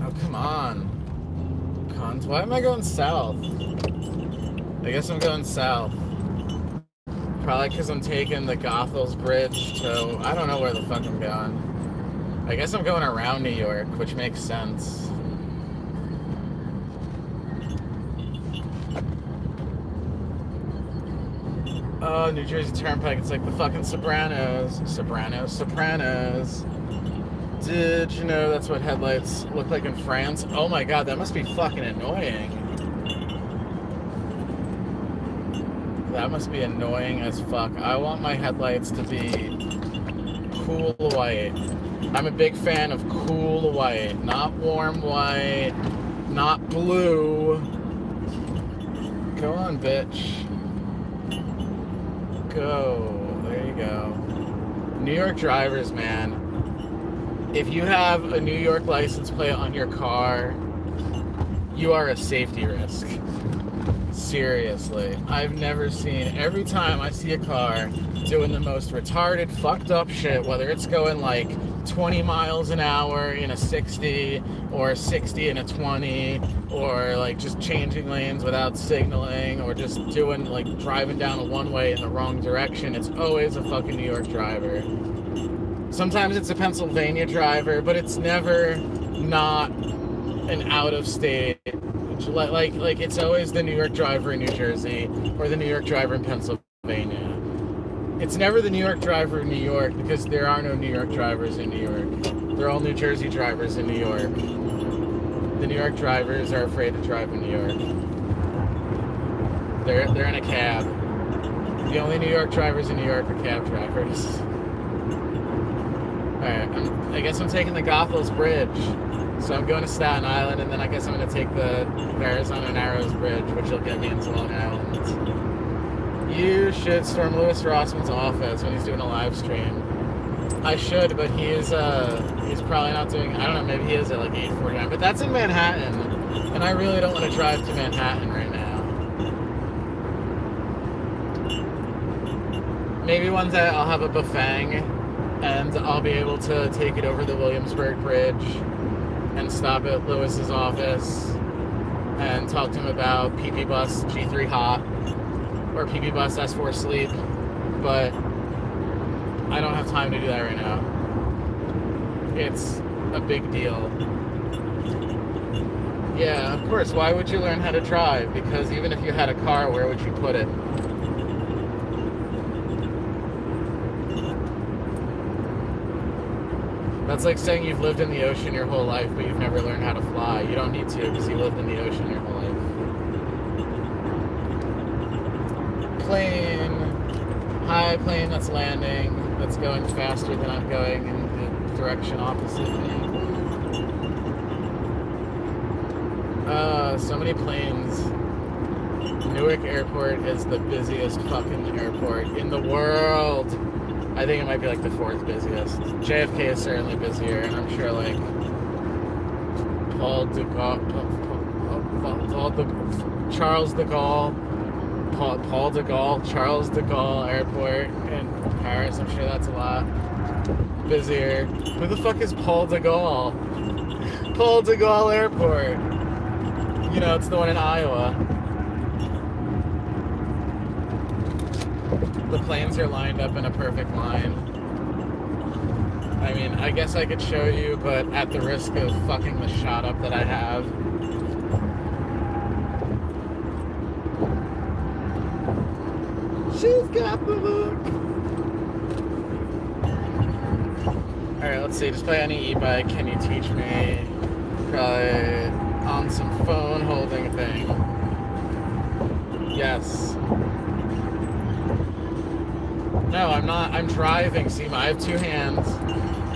Speaker 1: Oh, come on. Cunt. Why am I going south? I guess I'm going south. Probably because I'm taking the Goethals Bridge to... I don't know where the fuck I'm going. I guess I'm going around New York, which makes sense. Oh, New Jersey Turnpike, it's like the fucking Sopranos. Sopranos. Did you know that's what headlights look like in France? Oh my god, that must be fucking annoying. That must be annoying as fuck. I want my headlights to be cool white. I'm a big fan of cool white, not warm white, not blue. Go on, bitch. Go. There you go. New York drivers, man. If you have a New York license plate on your car, you are a safety risk. Seriously. I've never seen, every time I see a car doing the most retarded, fucked up shit, whether it's going like 20 miles an hour in a 60 or 60 in a 20, or like just changing lanes without signaling, or just doing like driving down a one-way in the wrong direction, it's always a fucking New York driver. Sometimes it's a Pennsylvania driver, but it's never not an out-of-state. Like it's always the New York driver in New Jersey or the New York driver in Pennsylvania. It's never the New York driver in New York, because there are no New York drivers in New York. They're all New Jersey drivers in New York. The New York drivers are afraid to drive in New York. They're in a cab. The only New York drivers in New York are cab drivers. Alright, I guess I'm taking the Goethals Bridge. So I'm going to Staten Island, and then I guess I'm going to take the Verrazano Narrows Bridge, which will get me into Long Island. You should storm Louis Rossman's office when he's doing a live stream. I should, but he's probably not doing, I don't know, maybe he is at like 8:49, but that's in Manhattan, and I really don't want to drive to Manhattan right now. Maybe one day I'll have a Bafang, and I'll be able to take it over the Williamsburg Bridge and stop at Lewis's office and talk to him about PP Bus G3 Hot or PP Bus S4 Sleep, but I don't have time to do that right now. It's a big deal. Yeah, of course. Why would you learn how to drive? Because even if you had a car, where would you put it? That's like saying you've lived in the ocean your whole life, but you've never learned how to fly. You don't need to, because you lived in the ocean your whole life. Plane. Hi, plane that's landing. That's going faster than I'm going in the direction opposite me. So many planes. Newark Airport is the busiest fucking airport in the world. I think it might be like the 4th busiest. JFK is certainly busier, and I'm sure like Charles de Gaulle Airport in Paris. I'm sure that's a lot busier. Who the fuck is Paul de Gaulle? Paul de Gaulle Airport. You know, it's the one in Iowa. The planes are lined up in a perfect line. I mean, I guess I could show you, but at the risk of fucking the shot up that I have. She's got the look. Alright, let's see. Just play any e-bike. Can you teach me? Probably on some phone holding thing. Yes. No, I'm not. I'm driving, Seema. I have 2 hands.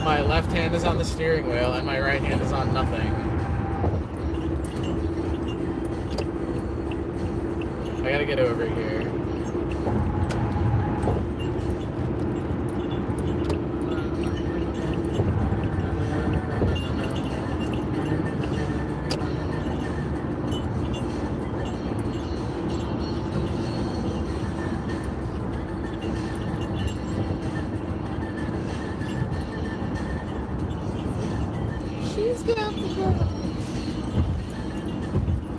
Speaker 1: My left hand is on the steering wheel, and my right hand is on nothing. I gotta get over here.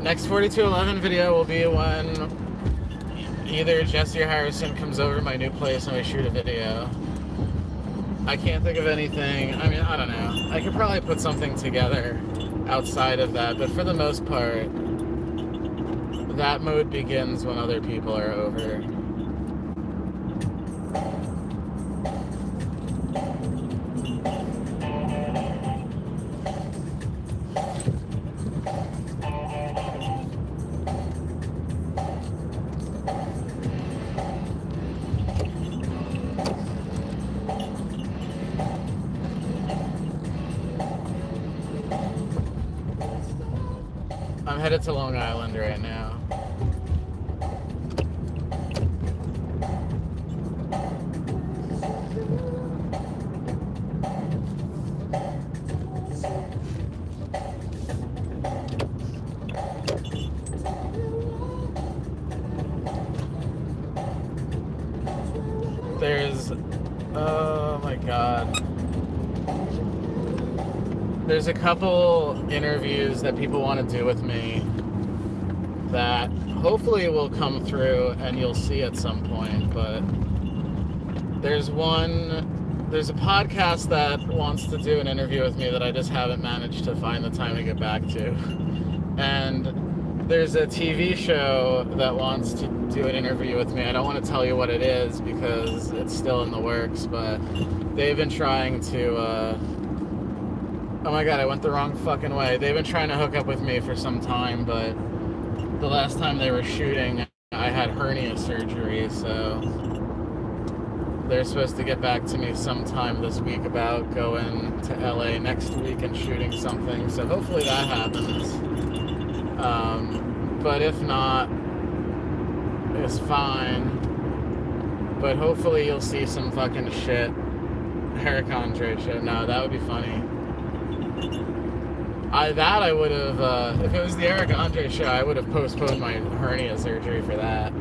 Speaker 1: Next 4211 video will be when either Jesse or Harrison comes over to my new place and we shoot a video. I can't think of anything. I mean, I don't know. I could probably put something together outside of that, but for the most part, that mode begins when other people are over. headed to Long Island right now. Oh my god. There's a couple interviews that people want to do with me that hopefully will come through and you'll see at some point, but there's a podcast that wants to do an interview with me that I just haven't managed to find the time to get back to. And there's a TV show that wants to do an interview with me. I don't want to tell you what it is because it's still in the works, but they've been trying to, oh my god, I went the wrong fucking way. They've been trying to hook up with me for some time, but the last time they were shooting, I had hernia surgery, so they're supposed to get back to me sometime this week about going to LA next week and shooting something, so hopefully that happens. But if not, it's fine. But hopefully you'll see some fucking shit. Eric Andre show. No, that would be funny. I would have, if it was the Eric Andre show, I would have postponed my hernia surgery for that.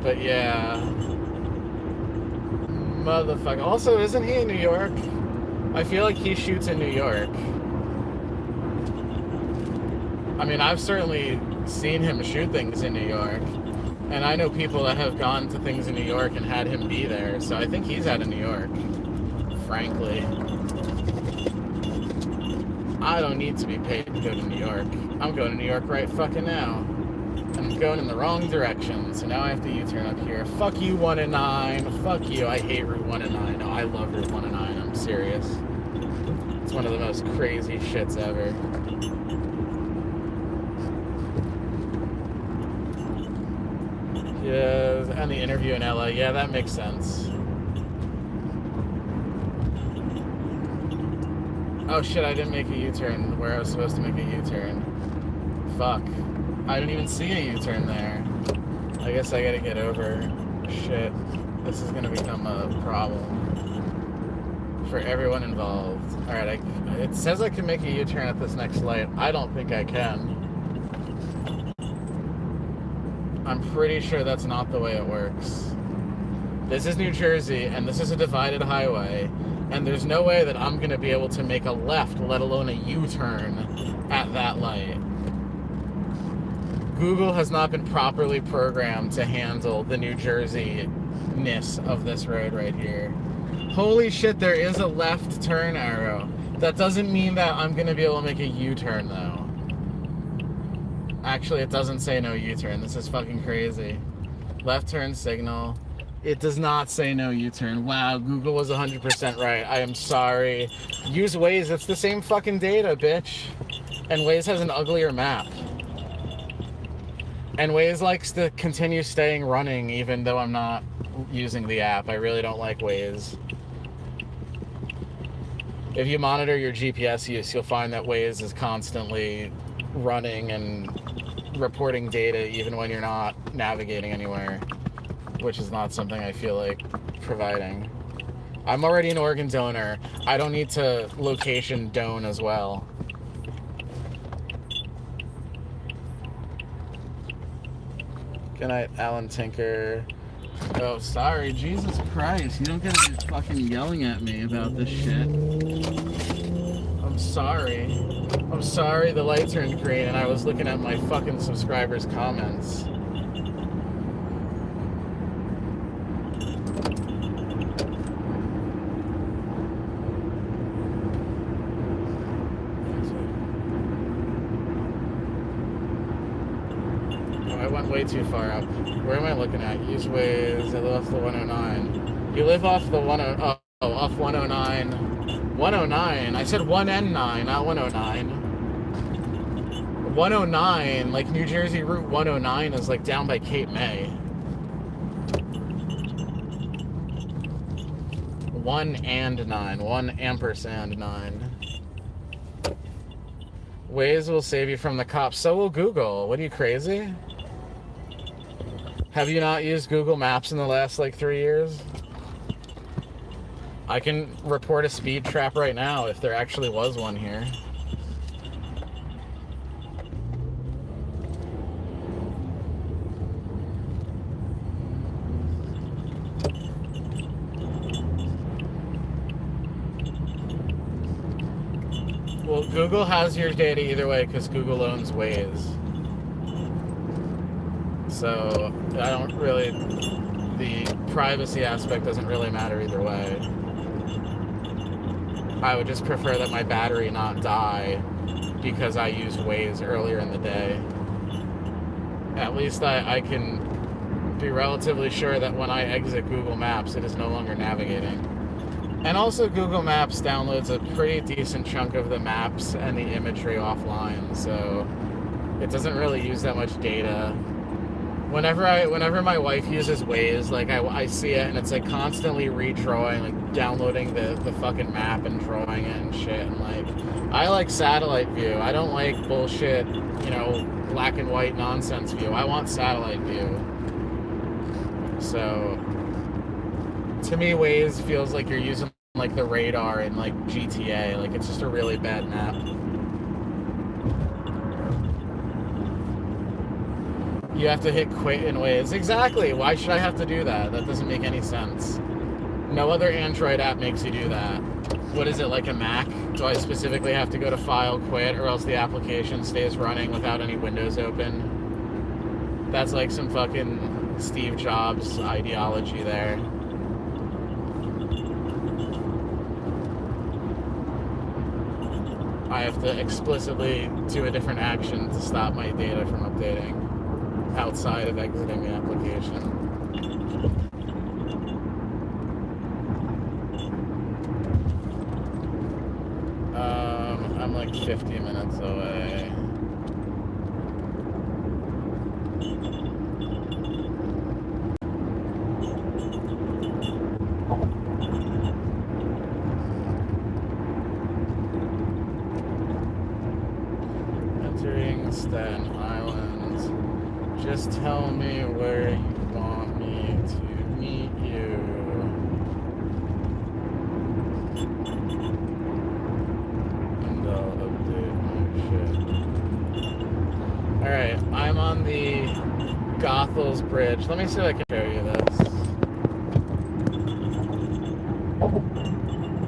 Speaker 1: But yeah. Motherfucker. Also, isn't he in New York? I feel like he shoots in New York. I mean, I've certainly seen him shoot things in New York. And I know people that have gone to things in New York and had him be there. So I think he's out of New York. Frankly. I don't need to be paid to go to New York. I'm going to New York right fucking now. I'm going in the wrong direction, so now I have to U-turn up here. Fuck you, 1 and 9. Fuck you, I hate Route 1 and 9. No, I love Route 1 and 9, I'm serious. It's one of the most crazy shits ever. Yeah, and the interview in LA, yeah, that makes sense. Oh shit, I didn't make a U-turn where I was supposed to make a U-turn. Fuck. I didn't even see a U-turn there. I guess I gotta get over. Shit. This is gonna become a problem for everyone involved. Alright, it says I can make a U-turn at this next light. I don't think I can. I'm pretty sure that's not the way it works. This is New Jersey, and this is a divided highway, and there's no way that I'm gonna be able to make a left, let alone a U-turn at that light. Google has not been properly programmed to handle the New Jersey-ness of this road right here. Holy shit, there is a left turn arrow. That doesn't mean that I'm gonna be able to make a U-turn though. Actually, it doesn't say no U-turn. This is fucking crazy. Left turn signal. It does not say no U-turn. Wow, Google was 100% right. I am sorry. Use Waze, it's the same fucking data, bitch. And Waze has an uglier map. And Waze likes to continue staying running even though I'm not using the app. I really don't like Waze. If you monitor your GPS use, you'll find that Waze is constantly running and reporting data even when you're not navigating anywhere, which is not something I feel like providing. I'm already an organ donor. I don't need to location done as well. Good night, Alan Tinker. Oh, sorry. Jesus Christ. You don't gotta be fucking yelling at me about this shit. I'm sorry. I'm sorry the light turned green and I was looking at my fucking subscribers' comments. Way too far up. Where am I looking at? Use Waze. I live off the 109. You live off the off 109. 109. I said 1 and 9, not 109. 109, like New Jersey Route 109 is like down by Cape May. 1 and 9. 1 ampersand 9. Waze will save you from the cops. So will Google. What are you, crazy? Have you not used Google Maps in the last, like, 3 years? I can report a speed trap right now if there actually was one here. Well, Google has your data either way because Google owns Waze. So, I don't really... The privacy aspect doesn't really matter either way. I would just prefer that my battery not die because I used Waze earlier in the day. At least I can be relatively sure that when I exit Google Maps, it is no longer navigating. And also, Google Maps downloads a pretty decent chunk of the maps and the imagery offline, so it doesn't really use that much data. Whenever my wife uses Waze, like I see it and it's like constantly redrawing, like downloading the fucking map and drawing it and shit. And like, I like satellite view. I don't like bullshit, black and white nonsense view. I want satellite view. So, to me, Waze feels like you're using like the radar in like GTA. Like it's just a really bad map. You have to hit quit in Waze. Exactly. Why should I have to do that? That doesn't make any sense. No other Android app makes you do that. What is it, like a Mac? Do I specifically have to go to File, Quit, or else the application stays running without any windows open? That's like some fucking Steve Jobs ideology there. I have to explicitly do a different action to stop my data from updating outside of exiting the application. I'm like 50 minutes away. Entering Staten Island. Just tell me where you want me to meet you. And I'll update my shit. Alright, I'm on the Goethals Bridge. Let me see if I can show you this.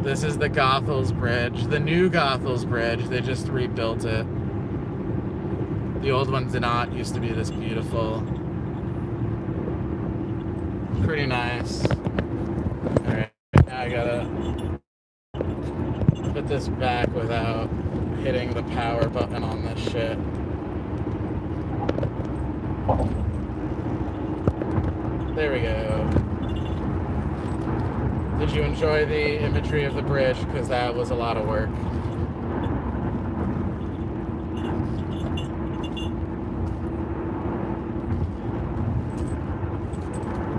Speaker 1: This is the Goethals Bridge. The new Goethals Bridge. They just rebuilt it. The old one did not used to be this beautiful. Pretty nice. Alright, now I gotta put this back without hitting the power button on this shit. There we go. Did you enjoy the imagery of the bridge? Because that was a lot of work.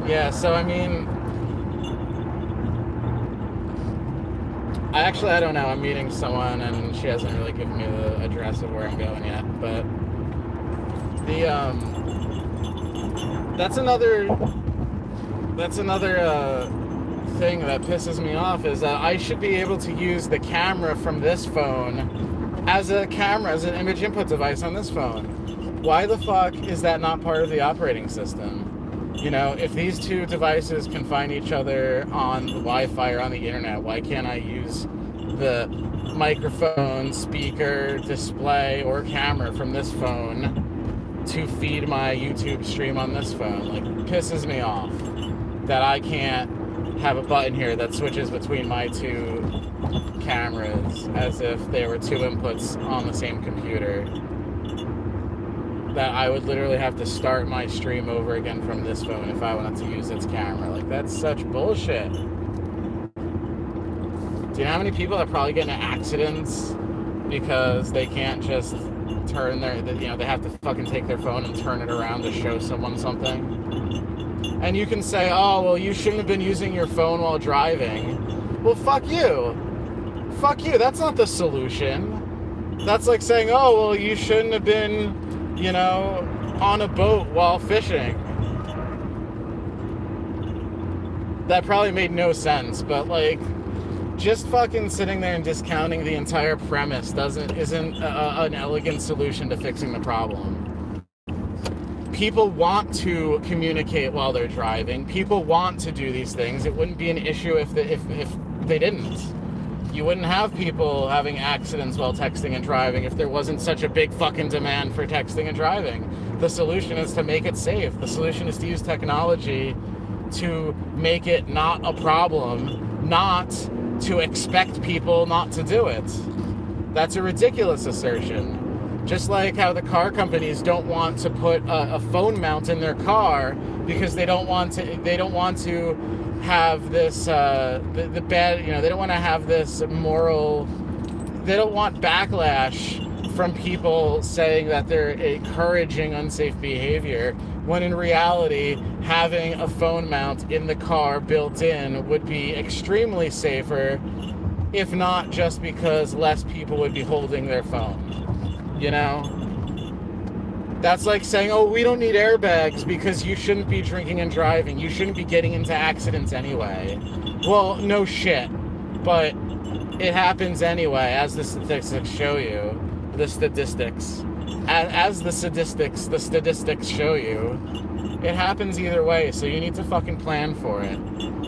Speaker 1: Yeah, so I mean, I don't know. I'm meeting someone and she hasn't really given me the address of where I'm going yet, but that's another thing that pisses me off is that I should be able to use the camera from this phone as an image input device on this phone. Why the fuck is that not part of the operating system? If these two devices can find each other on the Wi-Fi or on the internet, why can't I use the microphone, speaker, display, or camera from this phone to feed my YouTube stream on this phone? Like, it pisses me off that I can't have a button here that switches between my two cameras as if they were two inputs on the same computer. That I would literally have to start my stream over again from this phone if I wanted to use its camera. Like, that's such bullshit. Do you know how many people that probably get into accidents because they can't just turn they have to fucking take their phone and turn it around to show someone something? And you can say, oh, well, you shouldn't have been using your phone while driving. Well, fuck you. Fuck you. That's not the solution. That's like saying, oh, well, you shouldn't have been, you know, on a boat while fishing. That probably made no sense, but like, just fucking sitting there and discounting the entire premise isn't an elegant solution to fixing the problem. People want to communicate while they're driving. People want to do these things. It wouldn't be an issue if they didn't. You wouldn't have people having accidents while texting and driving if there wasn't such a big fucking demand for texting and driving. The solution is to make it safe. The solution is to use technology to make it not a problem, not to expect people not to do it. That's a ridiculous assertion. Just like how the car companies don't want to put a phone mount in their car because they don't want to have this the bad, you know, they don't want to have this moral, they don't want backlash from people saying that they're encouraging unsafe behavior, when in reality having a phone mount in the car built in would be extremely safer, if not just because less people would be holding their phone. You know? That's like saying, oh, we don't need airbags because you shouldn't be drinking and driving. You shouldn't be getting into accidents anyway. Well, no shit. But it happens anyway, as the statistics show you. The statistics. As the statistics show you. It happens either way, so you need to fucking plan for it.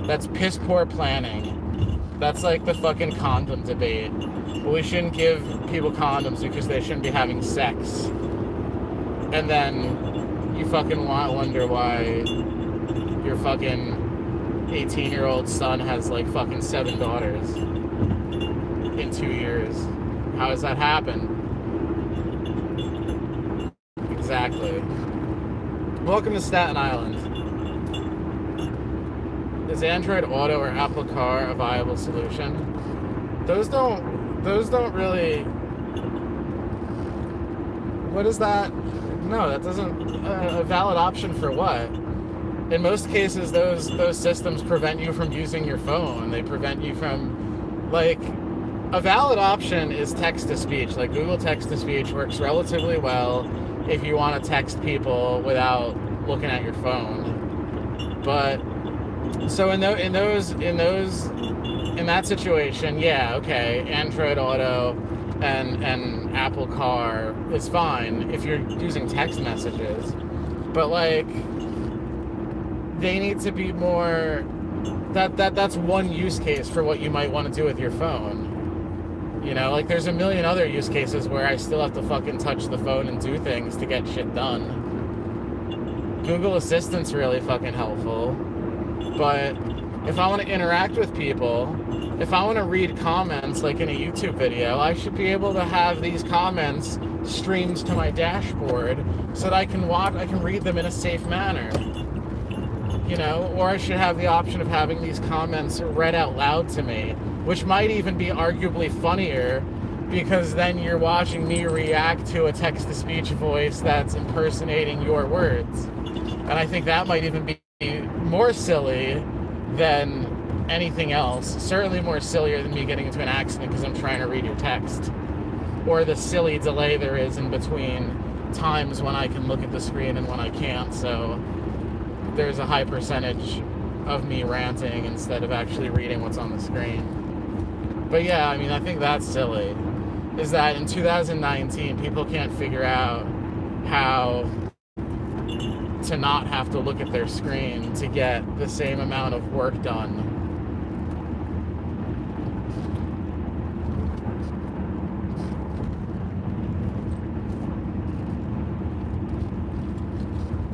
Speaker 1: That's piss poor planning. That's like the fucking condom debate. We shouldn't give people condoms because they shouldn't be having sex. And then you fucking wonder why your fucking 18-year-old son has like fucking 7 daughters in 2 years. How does that happen? Exactly. Welcome to Staten Island. Is Android Auto or Apple Car a viable solution? Those don't really... What is that? No, that doesn't... a valid option for what? In most cases, those systems prevent you from using your phone. They prevent you from... Like, a valid option is text-to-speech. Like, Google Text-to-Speech works relatively well if you want to text people without looking at your phone. But... So in that situation, yeah, okay, Android Auto and Apple Car is fine if you're using text messages. But like, they need to be more. That's one use case for what you might want to do with your phone. You know, like there's a million other use cases where I still have to fucking touch the phone and do things to get shit done. Google Assistant's really fucking helpful. But if I want to interact with people, if I want to read comments like in a YouTube video, I should be able to have these comments streamed to my dashboard so that I can read them in a safe manner. You know, or I should have the option of having these comments read out loud to me, which might even be arguably funnier because then you're watching me react to a text-to-speech voice that's impersonating your words. And I think that might even be more silly than anything else. Certainly more sillier than me getting into an accident because I'm trying to read your text. Or the silly delay there is in between times when I can look at the screen and when I can't. So there's a high percentage of me ranting instead of actually reading what's on the screen. But yeah, I mean, I think that's silly. Is that in 2019, people can't figure out how to not have to look at their screen to get the same amount of work done.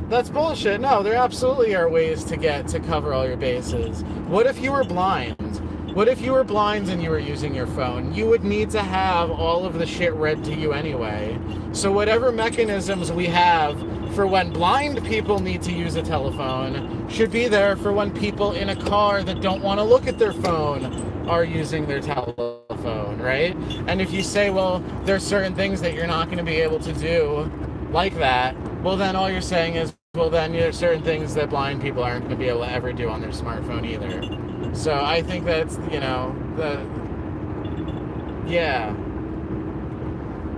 Speaker 1: That's bullshit. No, there absolutely are ways to cover all your bases. What if you were blind? What if you were blind and you were using your phone? You would need to have all of the shit read to you anyway. So whatever mechanisms we have for when blind people need to use a telephone should be there for when people in a car that don't want to look at their phone are using their telephone, right? And if you say, well, there's certain things that you're not going to be able to do like that, well, then all you're saying is, well, then there's certain things that blind people aren't going to be able to ever do on their smartphone either. So I think that's, you know, yeah.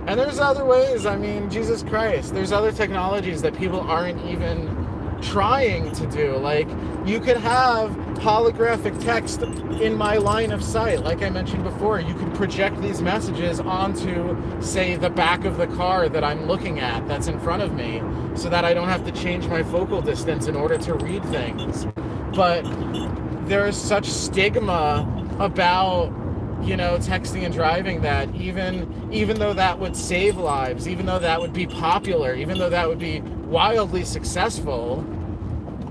Speaker 1: And there's other ways. I mean, Jesus Christ. There's other technologies that people aren't even trying to do. Like, you could have holographic text in my line of sight. Like I mentioned before, you could project these messages onto, say, the back of the car that I'm looking at that's in front of me, so that I don't have to change my focal distance in order to read things. But there's such stigma about, you know, texting and driving that even though that would save lives, even though that would be popular, even though that would be wildly successful,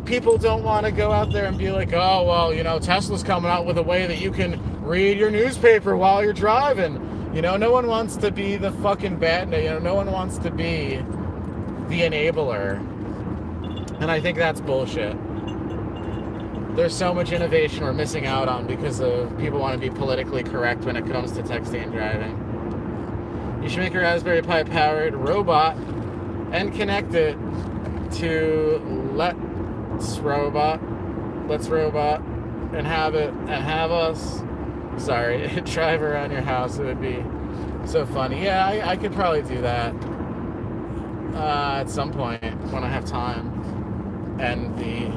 Speaker 1: people don't want to go out there and be like, oh, well, you know, Tesla's coming out with a way that you can read your newspaper while you're driving. You know, no one wants to be the fucking bad, you know, no one wants to be the enabler. And I think that's bullshit. There's so much innovation we're missing out on because of people want to be politically correct when it comes to texting and driving. You should make a Raspberry Pi powered robot and connect it to Let's Robot and have us drive around your house. It would be so funny. Yeah, I could probably do that at some point when I have time and the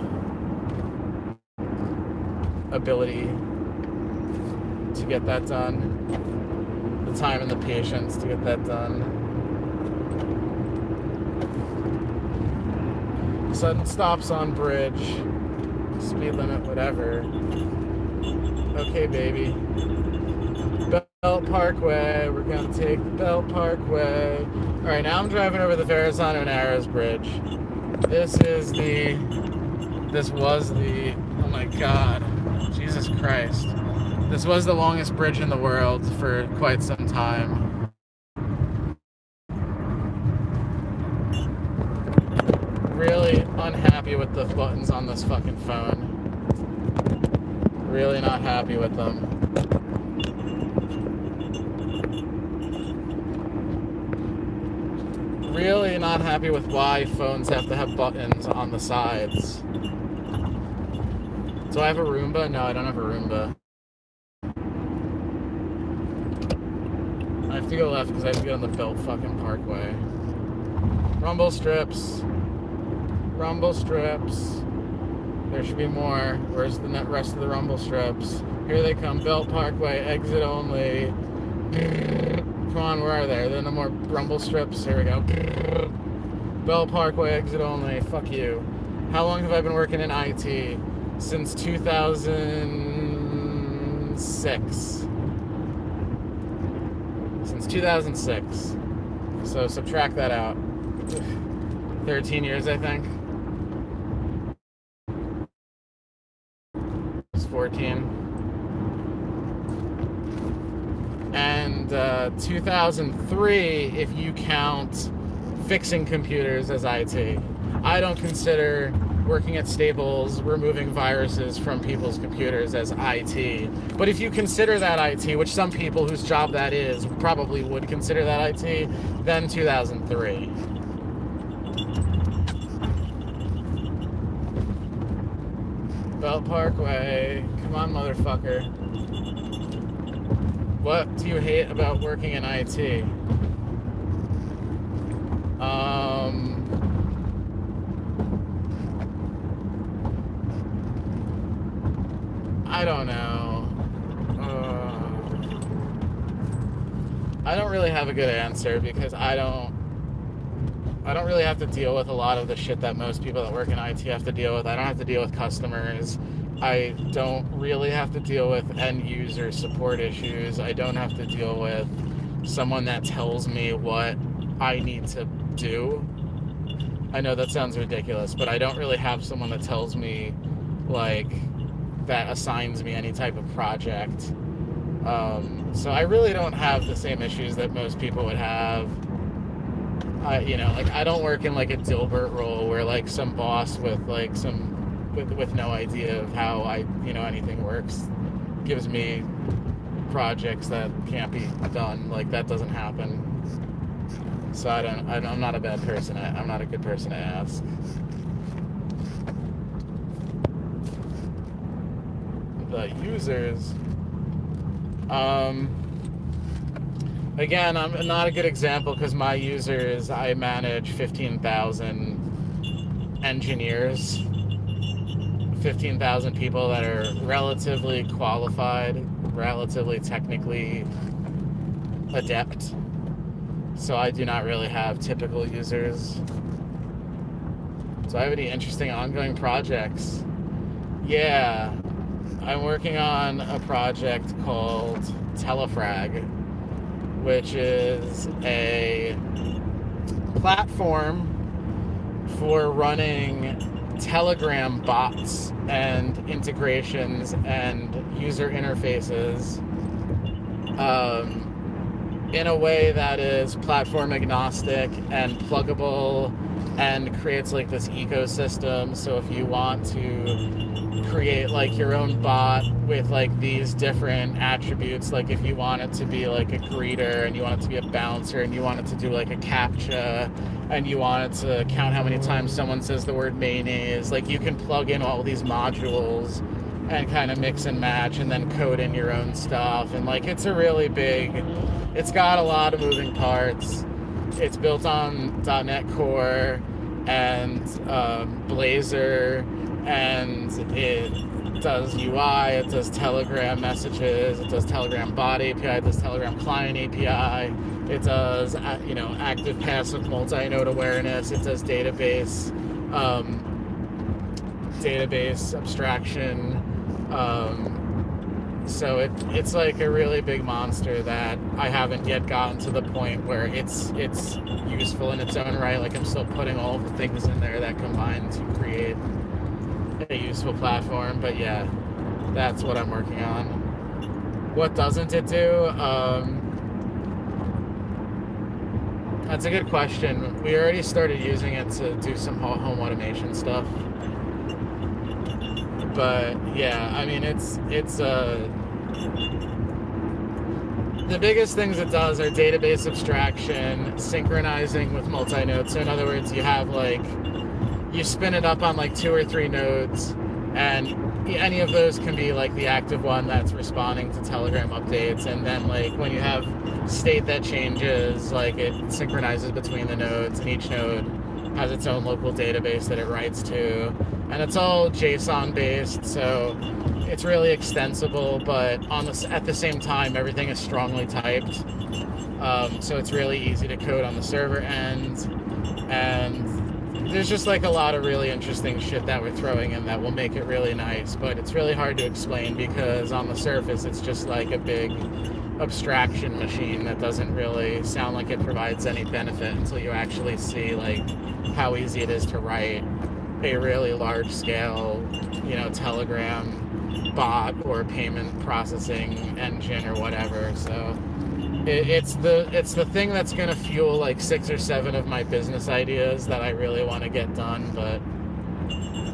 Speaker 1: ability to get that done, the time and the patience to get that done. Sudden stops on bridge, speed limit, whatever. Okay, baby. Belt Parkway, we're gonna take the Belt Parkway. All right, now I'm driving over the Verrazano Narrows Bridge. This was the, oh my God, Jesus Christ. This was the longest bridge in the world for quite some time. Really unhappy with the buttons on this fucking phone. Really not happy with them. Really not happy with why phones have to have buttons on the sides. Do I have a Roomba? No, I don't have a Roomba. I have to go left because I have to get on the Belt fucking Parkway. Rumble strips. Rumble strips. There should be more. Where's the rest of the rumble strips? Here they come. Belt Parkway, exit only. Come on, where are they? Are there no more rumble strips? Here we go. Belt Parkway, exit only. Fuck you. How long have I been working in IT? Since 2006. Since 2006. So subtract that out. 13 years, I think. It's 14. And 2003, if you count fixing computers as IT. I don't consider working at Staples, removing viruses from people's computers as IT. But if you consider that IT, which some people whose job that is probably would consider that IT, then 2003. Belt Parkway. Come on, motherfucker. What do you hate about working in IT? I don't know. I don't really have a good answer because I don't really have to deal with a lot of the shit that most people that work in IT have to deal with. I don't have to deal with customers. I don't really have to deal with end user support issues. I don't have to deal with someone that tells me what I need to do. I know that sounds ridiculous, but I don't really have someone that tells me, like, that assigns me any type of project. So I really don't have the same issues that most people would have. I don't work in like a Dilbert role where like some boss with like with no idea of how anything works gives me projects that can't be done. Like, that doesn't happen. So I'm not a bad person. I'm not a good person to ask. The users, Again, I'm not a good example because my users, I manage 15,000 engineers, 15,000 people that are relatively qualified, relatively technically adept. So I do not really have typical users. So I have any interesting ongoing projects? Yeah, I'm working on a project called Telefrag, which is a platform for running Telegram bots and integrations and user interfaces in a way that is platform agnostic and pluggable and creates like this ecosystem. So if you want to create like your own bot with like these different attributes, like if you want it to be like a greeter and you want it to be a bouncer and you want it to do like a captcha and you want it to count how many times someone says the word mayonnaise, like you can plug in all these modules and kind of mix and match and then code in your own stuff. And like it's a really big, it's got a lot of moving parts. It's built on .NET Core and Blazor, and it does UI, it does Telegram messages, it does Telegram bot API, it does Telegram client API, it does active passive multi-node awareness, it does database abstraction. So it's like a really big monster that I haven't yet gotten to the point where it's useful in its own right. Like I'm still putting all the things in there that combine to create a useful platform. But yeah, that's what I'm working on. What doesn't it do? That's a good question. We already started using it to do some home automation stuff. But yeah, I mean, the biggest things it does are database abstraction, synchronizing with multi-node. So in other words, you have like, you spin it up on like 2 or 3 nodes, and any of those can be like the active one that's responding to Telegram updates. And then like when you have state that changes, like it synchronizes between the nodes, and each node has its own local database that it writes to. And it's all JSON based, so it's really extensible, but at the same time, everything is strongly typed. So it's really easy to code on the server end. And there's just like a lot of really interesting shit that we're throwing in that will make it really nice, but it's really hard to explain because on the surface, it's just like a big abstraction machine that doesn't really sound like it provides any benefit until you actually see like how easy it is to write a really large scale, Telegram bot or payment processing engine or whatever. So it's the thing that's going to fuel like 6 or 7 of my business ideas that I really want to get done, but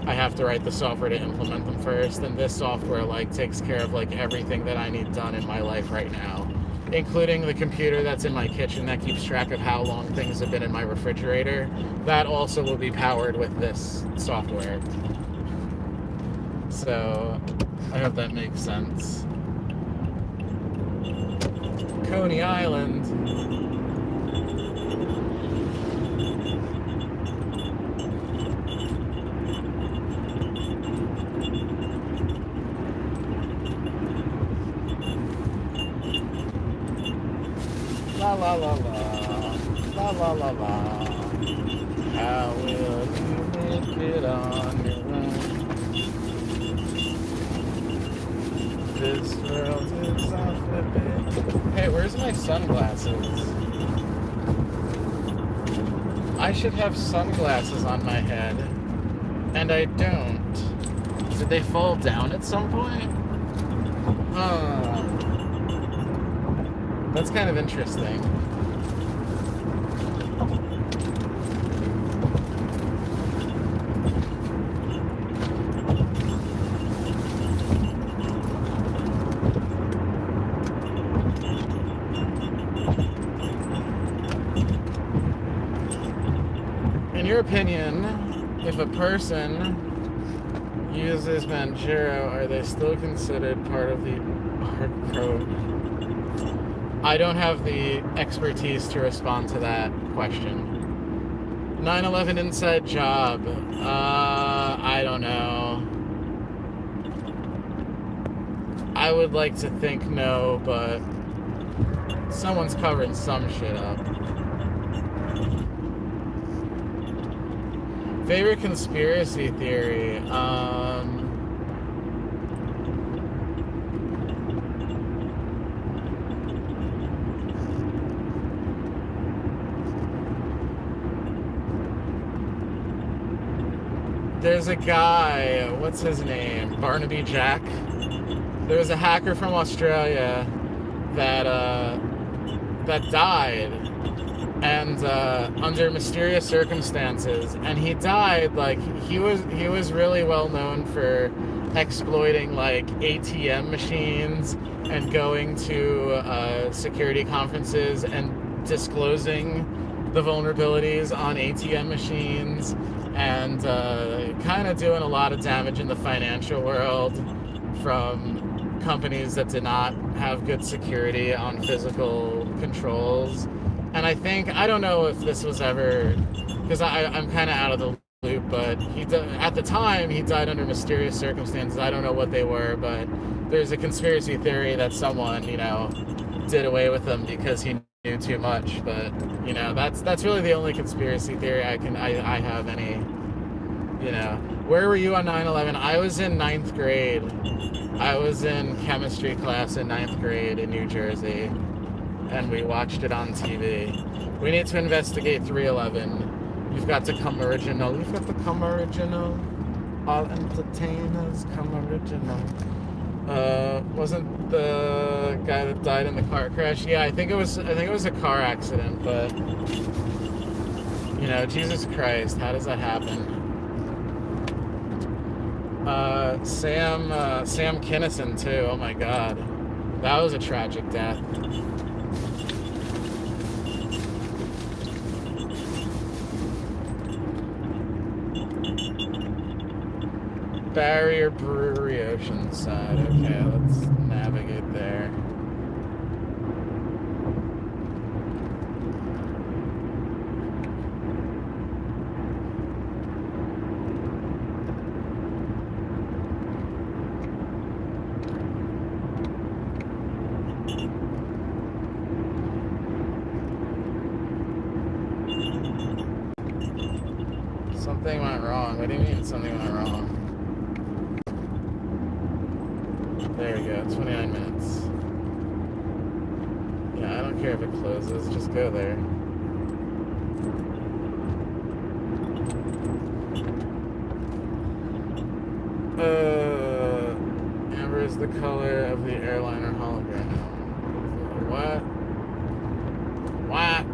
Speaker 1: I have to write the software to implement them first. And this software like takes care of like everything that I need done in my life right now, including the computer that's in my kitchen that keeps track of how long things have been in my refrigerator. That also will be powered with this software. So I hope that makes sense. Coney Island. La la la la, la la la la. How will you make it on your own? This world is off the bed. Hey, where's my sunglasses? I should have sunglasses on my head, and I don't. Did they fall down at some point? That's kind of interesting. In your opinion, if a person uses Manjaro, are they still considered part of the ARC probe? I don't have the expertise to respond to that question. 9/11 inside job. I don't know. I would like to think no, but someone's covering some shit up. Favorite conspiracy theory? There's a guy, what's his name? Barnaby Jack. There was a hacker from Australia that died, and under mysterious circumstances. And he died like he was really well known for exploiting like ATM machines and going to security conferences and disclosing the vulnerabilities on ATM machines, and kind of doing a lot of damage in the financial world from companies that did not have good security on physical controls. And I don't know if this was ever, because I'm kind of out of the loop, but at the time he died under mysterious circumstances. I don't know what they were, but there's a conspiracy theory that someone, did away with him because he knew too much. But that's really the only conspiracy theory I have any. Where were you on 9/11? I was in 9th grade. I was in chemistry class in 9th grade in New Jersey, and we watched it on TV. We need to investigate 3/11. You've got to come original. You've got to come original. All entertainers come original. Wasn't the guy that died in the car crash? Yeah, I think it was a car accident, but Jesus Christ, how does that happen? Sam Kinison too. Oh my God, that was a tragic death. Barrier Brewery, Oceanside. Okay, let's navigate there. Something went wrong. What do you mean something went wrong? There we go, 29 minutes. Yeah, I don't care if it closes, just go there. Amber is the color of the airliner hologram. What?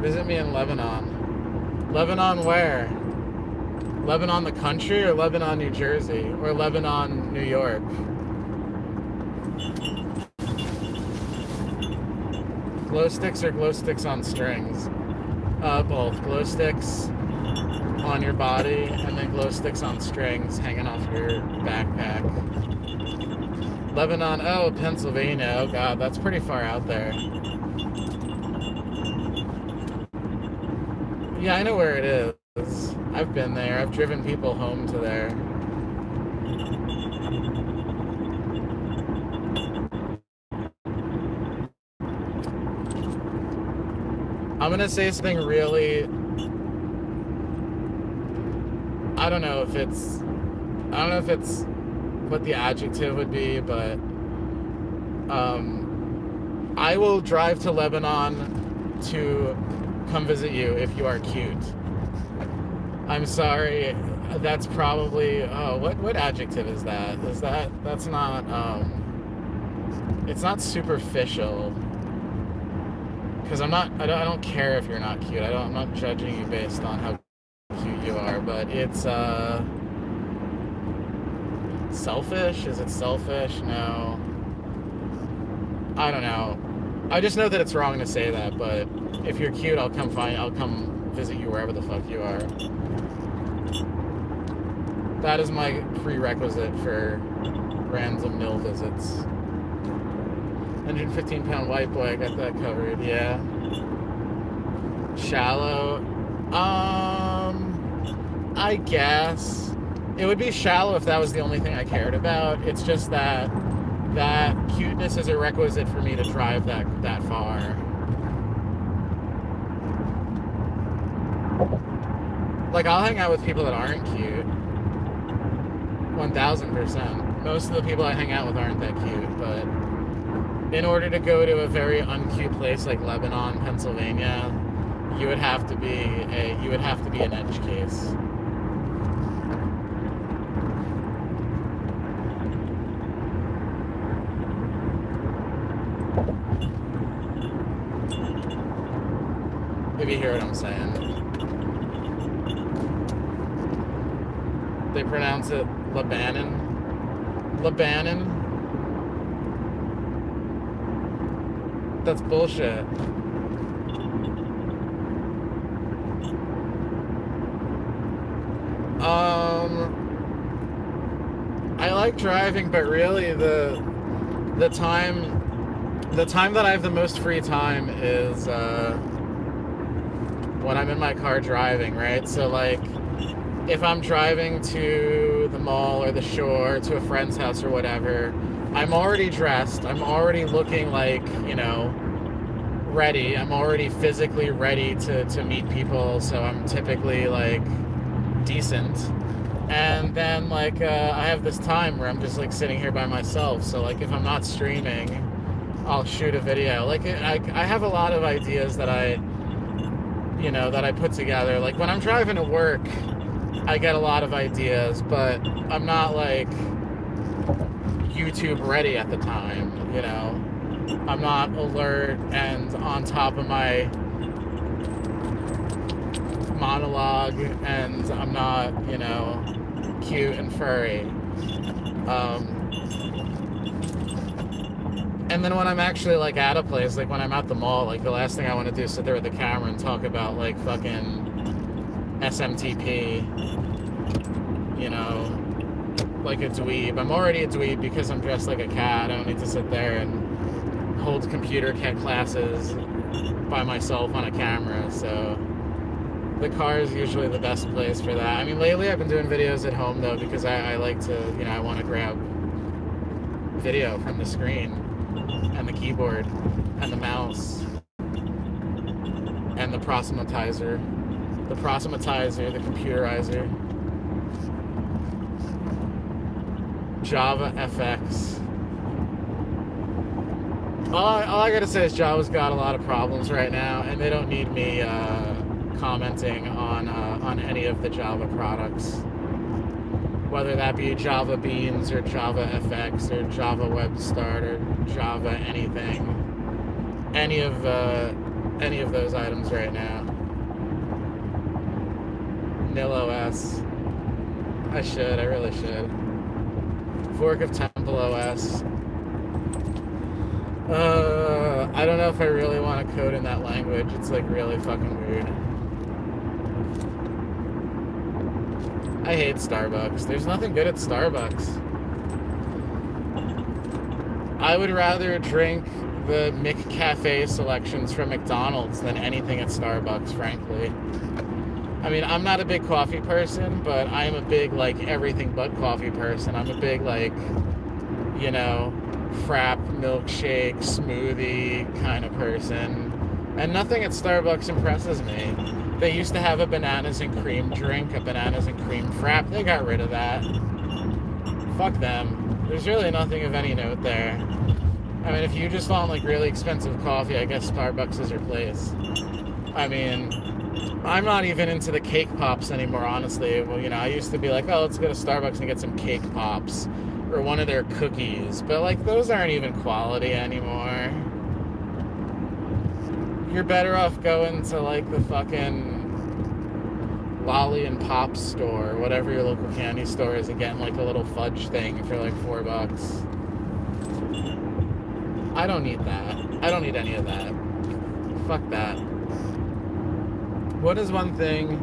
Speaker 1: Visit me in Lebanon. Lebanon where? Lebanon the country, or Lebanon, New Jersey, or Lebanon, New York? Glow sticks or glow sticks on strings? Both. Glow sticks on your body, and then glow sticks on strings hanging off your backpack. Lebanon, oh, Pennsylvania. Oh God, that's pretty far out there. Yeah, I know where it is. I've been there. I've driven people home to there. I'm gonna say something really... I don't know if it's what the adjective would be, but I will drive to Lebanon to come visit you if you are cute. I'm sorry, that's probably, what adjective is that? That's not, it's not superficial. Because I don't care if you're not cute. I'm not judging you based on how cute you are, but it's, selfish? Is it selfish? No. I don't know. I just know that it's wrong to say that, but if you're cute, I'll come visit you wherever the fuck you are. That is my prerequisite for random Nill visits. 115-pound white boy, I got that covered, yeah. Shallow. I guess. It would be shallow if that was the only thing I cared about. It's just that cuteness is a requisite for me to drive that far. Like, I'll hang out with people that aren't cute. 1000%. Most of the people I hang out with aren't that cute, but in order to go to a very uncute place like Lebanon, Pennsylvania, you would have to be an edge case. If you hear what I'm saying. They pronounce it Lebanon. Lebanon? That's bullshit. I like driving, but really the time that I have the most free time is when I'm in my car driving, right? So like, if I'm driving to the mall or the shore, to a friend's house or whatever, I'm already dressed. I'm already looking like, you know, ready. I'm already physically ready to meet people. So I'm typically like decent. And then like, I have this time where I'm just like sitting here by myself. So like, if I'm not streaming, I'll shoot a video. Like, I have a lot of ideas that I put together. Like when I'm driving to work, I get a lot of ideas, but I'm not like YouTube ready at the time, you know. I'm not alert and on top of my monologue, and I'm not, you know, cute and furry. And then when I'm actually like at a place, like when I'm at the mall, like the last thing I want to do is sit there with the camera and talk about like fucking SMTP, you know, like a dweeb. I'm already a dweeb because I'm dressed like a cat. I don't need to sit there and hold computer classes by myself on a camera. So the car is usually the best place for that. I mean, lately I've been doing videos at home though, because I like to, you know, I want to grab video from the screen and the keyboard and the mouse and the proselytizer, the computerizer, Java FX. All I gotta say is Java's got a lot of problems right now, and they don't need me commenting on any of the Java products, whether that be Java Beans or Java FX or Java Web Start or Java anything, any of those items right now. Nill OS. I really should. Fork of Temple OS. I don't know if I really want to code in that language. It's like really fucking weird. I hate Starbucks. There's nothing good at Starbucks. I would rather drink the McCafe selections from McDonald's than anything at Starbucks, frankly. I mean, I'm not a big coffee person, but I'm a big, like, everything but coffee person. I'm a big, like, you know, frap, milkshake, smoothie kind of person. And nothing at Starbucks impresses me. They used to have a bananas and cream drink, a bananas and cream frap. They got rid of that. Fuck them. There's really nothing of any note there. I mean, if you just want, like, really expensive coffee, I guess Starbucks is your place. I mean, I'm not even into the cake pops anymore, honestly. Well, you know, I used to be like, oh, let's go to Starbucks and get some cake pops. Or one of their cookies. But, like, those aren't even quality anymore. You're better off going to, like, the fucking Lolly and Pop store, or whatever your local candy store is, and getting, like, a little fudge thing for, like, $4. I don't need that. I don't need any of that. Fuck that. What is one thing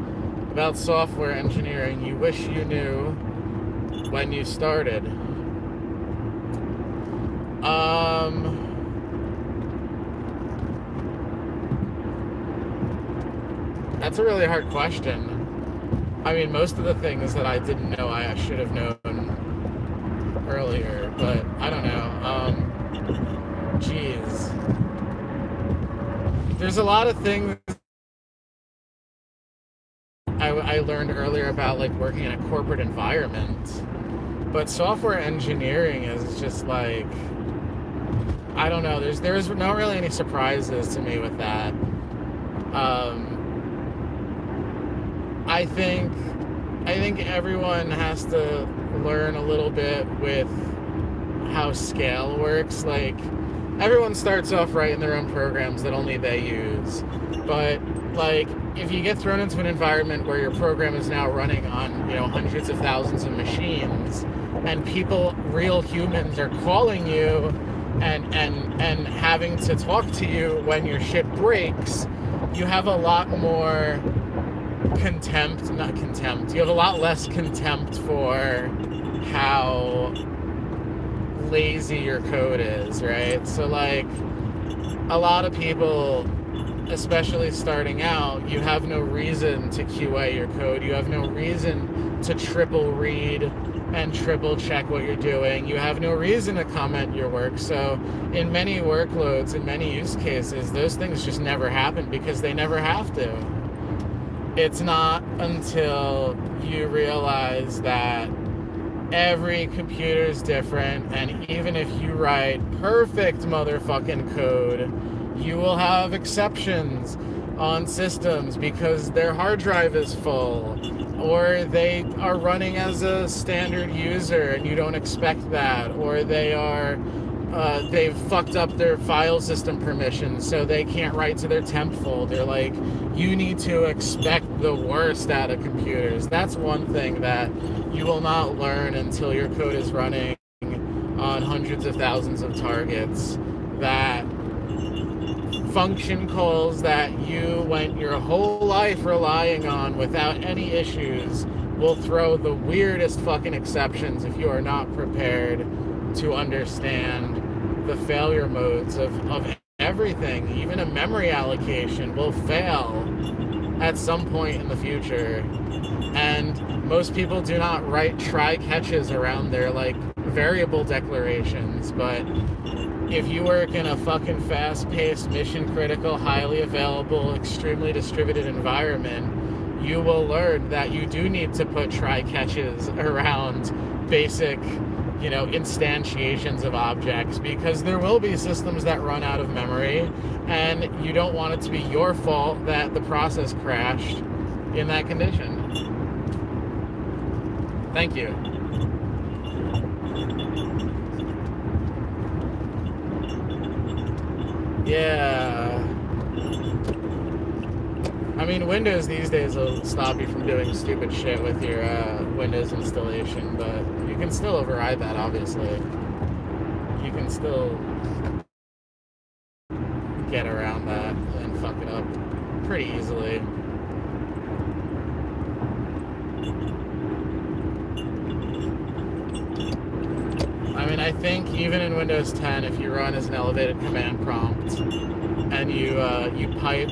Speaker 1: about software engineering you wish you knew when you started? That's a really hard question. I mean, most of the things that I didn't know I should have known earlier, but I don't know. Geez. There's a lot of things I learned earlier about, like, working in a corporate environment. But software engineering is just like, I don't know. There's not really any surprises to me with that. I think everyone has to learn a little bit with how scale works. Like, everyone starts off writing their own programs that only they use. But, like, if you get thrown into an environment where your program is now running on, hundreds of thousands of machines, and people, real humans, are calling you and having to talk to you when your shit breaks, you have a lot more you have a lot less contempt for how lazy your code is, right? So, like, a lot of people, especially starting out, you have no reason to QA your code. You have no reason to triple read and triple check what you're doing. You have no reason to comment your work. So in many workloads, in many use cases, those things just never happen because they never have to. It's not until you realize that every computer is different, and even if you write perfect motherfucking code, you will have exceptions on systems because their hard drive is full, or they are running as a standard user and you don't expect that, or they've fucked up their file system permissions so they can't write to their temp folder. Like, you need to expect the worst out of computers. That's one thing that you will not learn until your code is running on hundreds of thousands of targets. That function calls that you went your whole life relying on without any issues will throw the weirdest fucking exceptions if you are not prepared to understand the failure modes of everything. Even a memory allocation will fail at some point in the future. And most people do not write try catches around their, like, variable declarations, but if you work in a fucking fast-paced, mission-critical, highly available, extremely distributed environment, you will learn that you do need to put try-catches around basic, instantiations of objects, because there will be systems that run out of memory, and you don't want it to be your fault that the process crashed in that condition. Thank you. Yeah. I mean, Windows these days will stop you from doing stupid shit with your Windows installation, but you can still override that, obviously. You can still get around that and fuck it up pretty easily. I mean, I think even in Windows 10, if you run as an elevated command prompt and you pipe,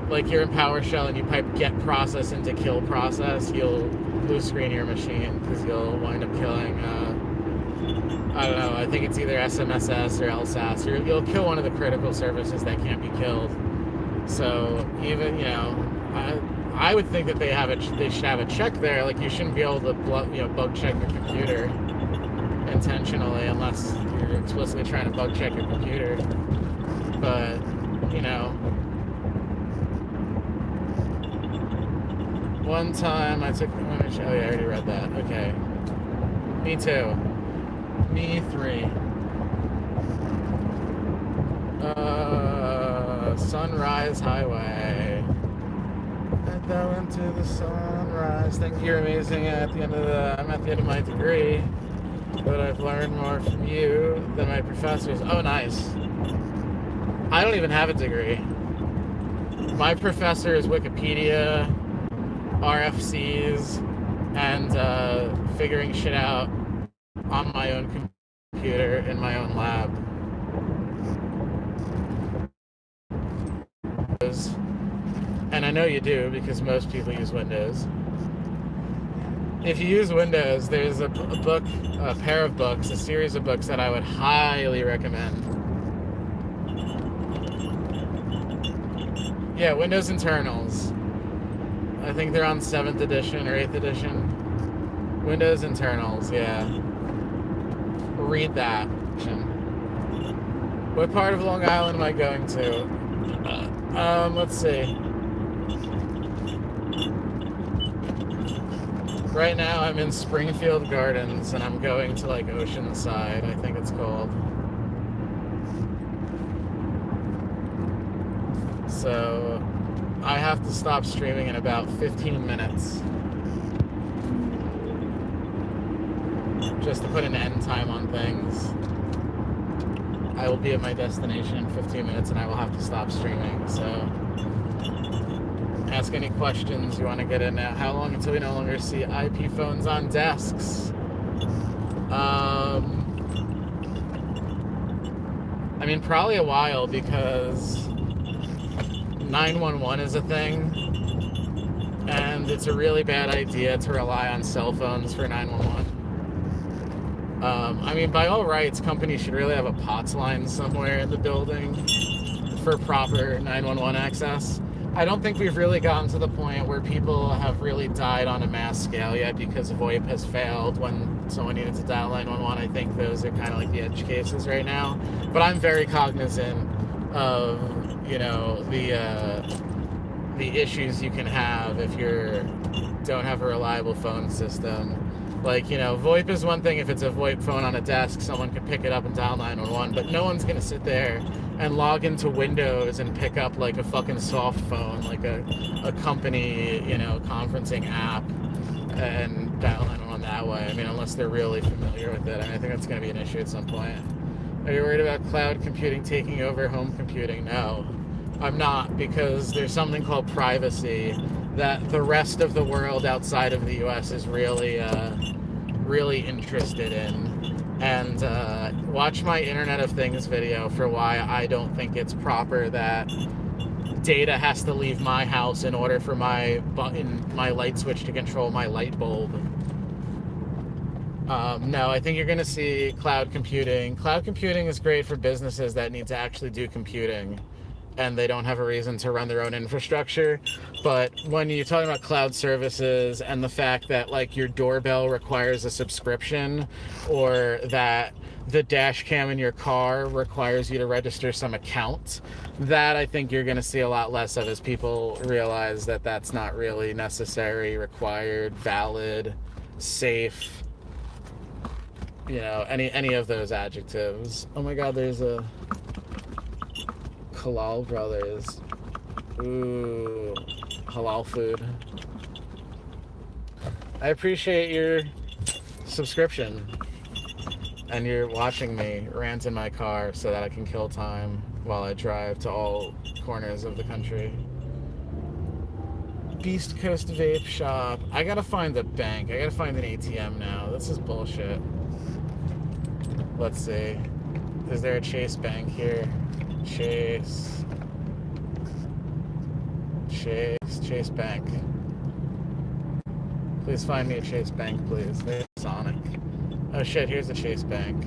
Speaker 1: like, you're in PowerShell and you pipe get process into kill process, you'll blue screen your machine because you'll wind up killing, I don't know, I think it's either SMSS or LSAS. You'll kill one of the critical services that can't be killed. So even, I would think that they should have a check there. Like, you shouldn't be able to bug check your computer intentionally unless you're explicitly trying to bug check your computer. But, one time I took, oh yeah, I already read that. Okay. Me too. Me 3. Sunrise Highway. I fell into the sunrise. Think you're amazing. I'm at the end of my degree, but I've learned more from you than my professors. Oh, nice. I don't even have a degree. My professor is Wikipedia, RFCs, and figuring shit out on my own computer in my own lab. And and I know you do because most people use Windows. If you use Windows, there's a pair of books, a series of books that I would highly recommend. Yeah, Windows Internals. I think they're on 7th edition or 8th edition. Windows Internals, yeah. Read that. What part of Long Island am I going to? Let's see. Right now I'm in Springfield Gardens and I'm going to like Oceanside, I think it's called. So I have to stop streaming in about 15 minutes. Just to put an end time on things. I will be at my destination in 15 minutes and I will have to stop streaming, so ask any questions you want to get in now. How long until we no longer see IP phones on desks? I mean, probably a while, because 911 is a thing, and it's a really bad idea to rely on cell phones for 911. I mean, by all rights, companies should really have a POTS line somewhere in the building for proper 911 access. I don't think we've really gotten to the point where people have really died on a mass scale yet because VoIP has failed when someone needed to dial 911. I think those are kind of like the edge cases right now. But I'm very cognizant of, you know, the issues you can have if you don't have a reliable phone system. Like, you know, VoIP is one thing if it's a VoIP phone on a desk, someone can pick it up and dial 911, but no one's going to sit there and log into Windows and pick up like a fucking soft phone, like a company, you know, conferencing app and dial 911 that way. I mean, unless they're really familiar with it. And I think that's going to be an issue at some point. Are you worried about cloud computing taking over home computing? No, I'm not, because there's something called privacy that the rest of the world outside of the US is really interested in. And watch my Internet of Things video for why I don't think it's proper that data has to leave my house in order for my light switch to control my light bulb. No, I think you're going to see cloud computing. Cloud computing is great for businesses that need to actually do computing and they don't have a reason to run their own infrastructure. But when you're talking about cloud services and the fact that like your doorbell requires a subscription, or that the dash cam in your car requires you to register some account, that I think you're going to see a lot less of as people realize that that's not really necessary, required, valid, safe, you know, any of those adjectives. Oh my god, there's a Halal Brothers. Ooh, halal food. I appreciate your subscription and you're watching me rant in my car so that I can kill time while I drive to all corners of the country. Beast Coast Vape Shop. I gotta find a bank. I gotta find an ATM now. This is bullshit. Let's see. Is there a Chase Bank here? Chase Bank. Please find me a Chase Bank, please. There's Sonic. Oh shit, here's a Chase Bank.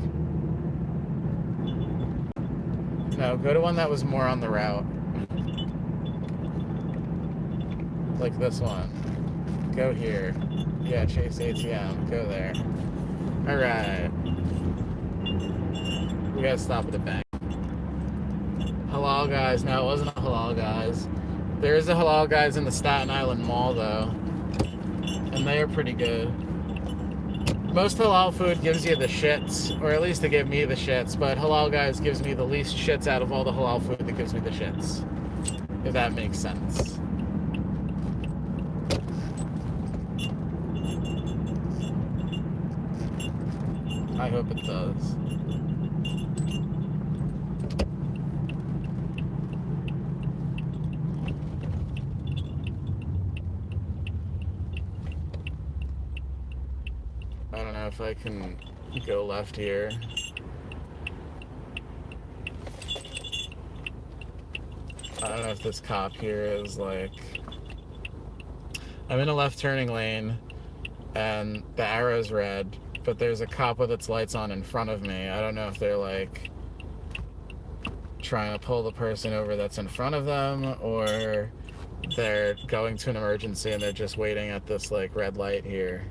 Speaker 1: No, go to one that was more on the route. Like this one. Go here. Yeah, Chase ATM. Go there. Alright. We gotta stop at the bank. Halal Guys. No, it wasn't a Halal Guys. There is a Halal Guys in the Staten Island Mall, though. And they are pretty good. Most halal food gives you the shits, or at least they give me the shits, but Halal Guys gives me the least shits out of all the halal food that gives me the shits. If that makes sense. I hope it does. I don't know if I can go left here. I don't know if this cop here is like... I'm in a left turning lane, and the arrow's red, but there's a cop with its lights on in front of me. I don't know if they're like trying to pull the person over that's in front of them, or they're going to an emergency and they're just waiting at this like red light here.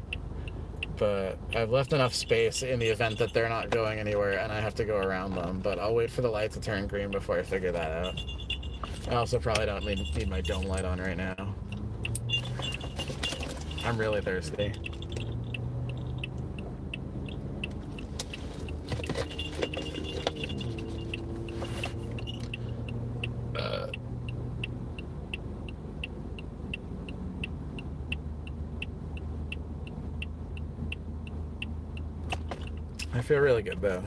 Speaker 1: But I've left enough space in the event that they're not going anywhere and I have to go around them, but I'll wait for the light to turn green before I figure that out. I also probably don't need my dome light on right now. I'm really thirsty. I feel really good though.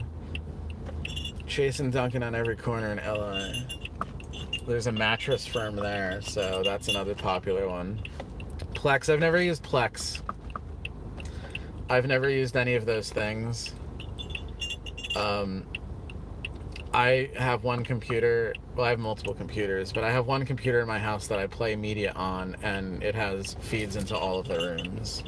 Speaker 1: Chasing Duncan on every corner in LA. There's a mattress firm there, so that's another popular one. Plex, I've never used Plex. I've never used any of those things. I have one computer, well, I have multiple computers, but I have one computer in my house that I play media on, and it has feeds into all of the rooms.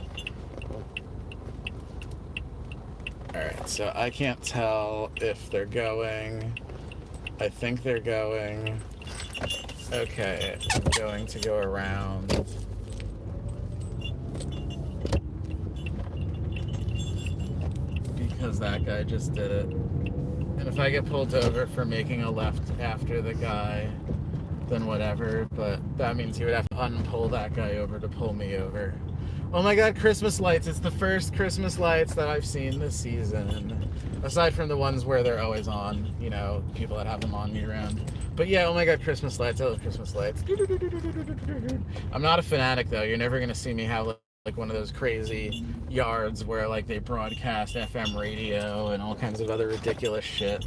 Speaker 1: Alright, so I can't tell if they're going. I think they're going. Okay, I'm going to go around. Because that guy just did it. And if I get pulled over for making a left after the guy, then whatever, but that means he would have to unpull that guy over to pull me over. Oh my god, Christmas lights. It's the first Christmas lights that I've seen this season. Aside from the ones where they're always on, you know, people that have them on year round. But yeah, oh my god, Christmas lights. I love Christmas lights. I'm not a fanatic though. You're never gonna see me have like one of those crazy yards where like they broadcast FM radio and all kinds of other ridiculous shit.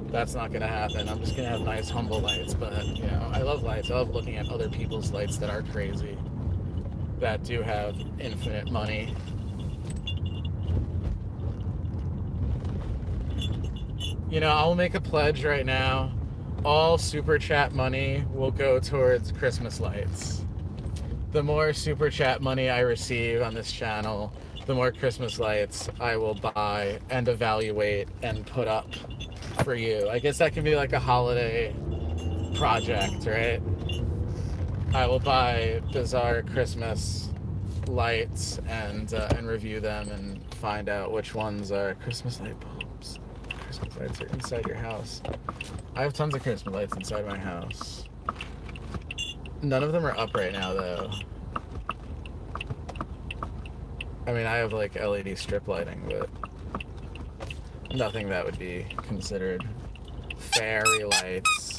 Speaker 1: That's not gonna happen. I'm just gonna have nice humble lights, but you know, I love lights. I love looking at other people's lights that are crazy, that do have infinite money. You know, I'll make a pledge right now. All super chat money will go towards Christmas lights. The more super chat money I receive on this channel, the more Christmas lights I will buy and evaluate and put up for you. I guess that can be like a holiday project, right? I will buy bizarre Christmas lights and review them and find out which ones are Christmas light bulbs. Christmas lights are inside your house. I have tons of Christmas lights inside my house. None of them are up right now, though. I mean, I have, like, LED strip lighting, but nothing that would be considered fairy lights.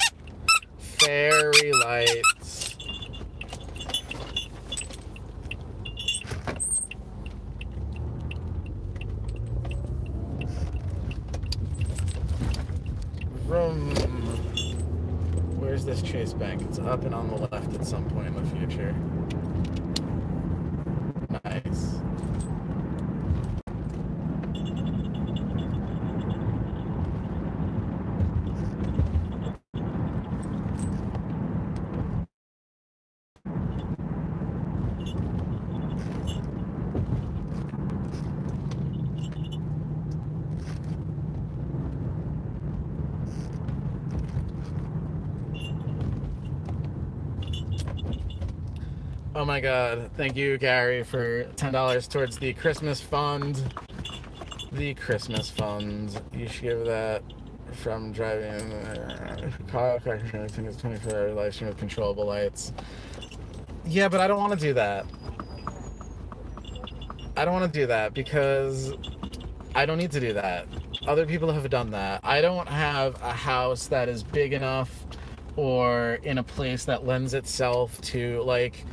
Speaker 1: Fairy lights. Vroom. Where's this Chase Bank? It's up and on the left at some point in the future. Nice. Oh my god, thank you, Gary, for $10 towards the Christmas fund. The Christmas fund. You should give that from driving car. I think it's 24-hour live stream with controllable lights. Yeah, but I don't want to do that. I don't want to do that because I don't need to do that. Other people have done that. I don't have a house that is big enough or in a place that lends itself to, like,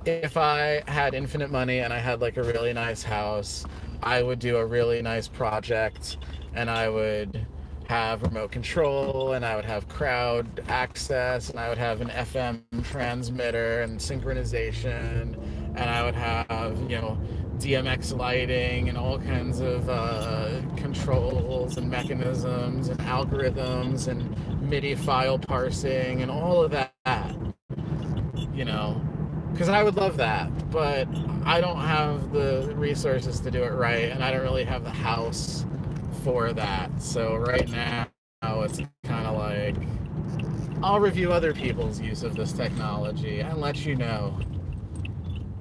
Speaker 1: if I had infinite money and I had like a really nice house, I would do a really nice project and I would have remote control and I would have crowd access and I would have an FM transmitter and synchronization and I would have, you know, DMX lighting and all kinds of controls and mechanisms and algorithms and MIDI file parsing and all of that. you know, because I would love that, but I don't have the resources to do it right, and I don't really have the house for that. So right now, it's kind of like I'll review other people's use of this technology and let you know.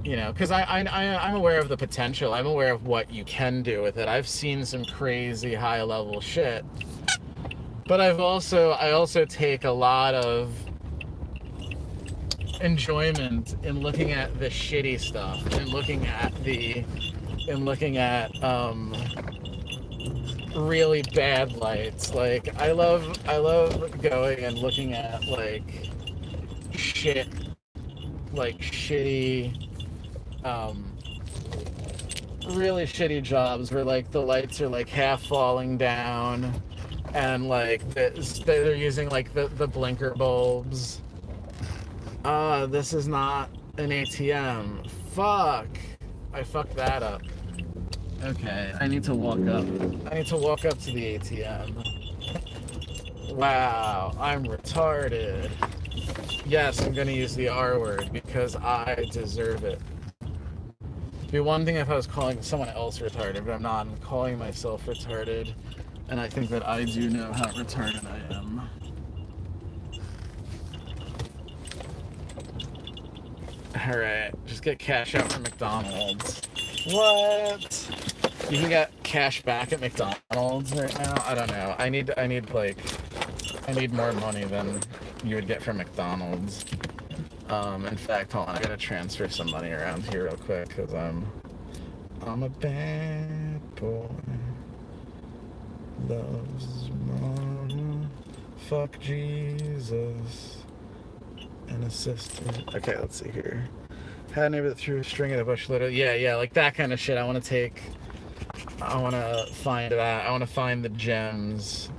Speaker 1: You know, because I'm aware of the potential. I'm aware of what you can do with it. I've seen some crazy high level shit, but I also take a lot of enjoyment in looking at the shitty stuff and looking at really bad lights. Like I love going and looking at like shit, like shitty really shitty jobs where like the lights are like half falling down and like they're using like the blinker bulbs. This is not an ATM. Fuck. I fucked that up. Okay, I need to walk up. I need to walk up to the ATM. Wow, I'm retarded. Yes, I'm gonna use the R word because I deserve it. It'd be one thing if I was calling someone else retarded, but I'm not. I'm calling myself retarded, and I think that I do know how retarded I am. Alright, just get cash out from McDonald's. What? You can get cash back at McDonald's right now? I don't know. I need more money than you would get from McDonald's. In fact, hold on, I gotta transfer some money around here real quick, because I'm a bad boy. Loves mama. Fuck Jesus. An assistant. Okay, let's see here. Had a neighbor that threw a string at a bush little. Yeah, like that kind of shit. I want to find that. I want to find the gems.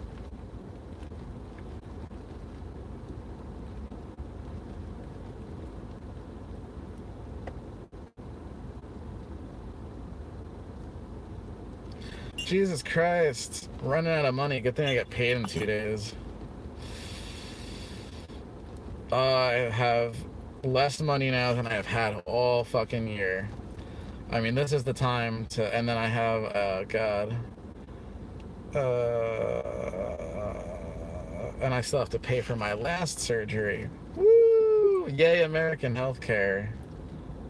Speaker 1: Jesus Christ. Running out of money. Good thing I got paid in 2 days. I have less money now than I have had all fucking year. I mean, this is the time to... And then I have... Oh, God. And I still have to pay for my last surgery. Woo! Yay, American healthcare.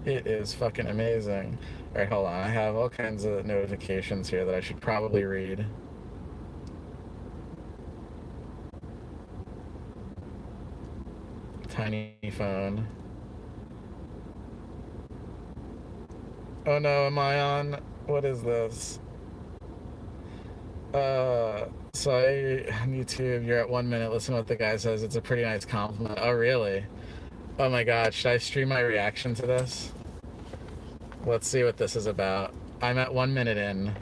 Speaker 1: It is fucking amazing. Alright, hold on. I have all kinds of notifications here that I should probably read. Tiny phone. Oh no, am I on? What is this? So on YouTube, you're at 1 minute. Listen to what the guy says. It's a pretty nice compliment. Oh, really? Oh my god, should I stream my reaction to this? Let's see what this is about. I'm at 1 minute in.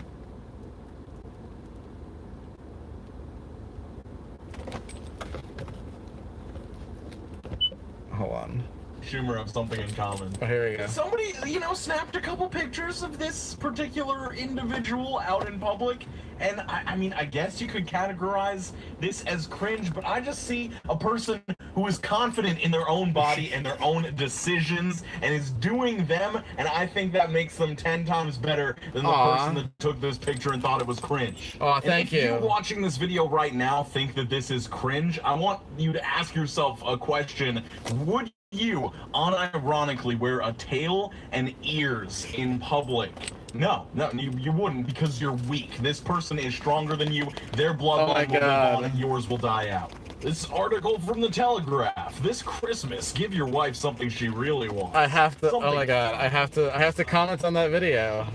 Speaker 1: Hold on.
Speaker 4: Schumer have something in common.
Speaker 1: Oh, here we go.
Speaker 4: Somebody, snapped a couple pictures of this particular individual out in public, and I mean, I guess you could categorize this as cringe, but I just see a person who is confident in their own body and their own decisions and is doing them, and I think that makes them 10 times better than the person that took this picture and thought it was cringe.
Speaker 1: Oh, thank you.
Speaker 4: If you're watching this video right now think that this is cringe, I want you to ask yourself a question. Would you unironically wear a tail and ears in public? No, you wouldn't, because you're weak. This person is stronger than you. Their bloodline will live on and yours will die out. This article from the Telegraph. This Christmas, give your wife something she really wants.
Speaker 1: I have to.
Speaker 4: Something
Speaker 1: oh my god, I have to comment on that video.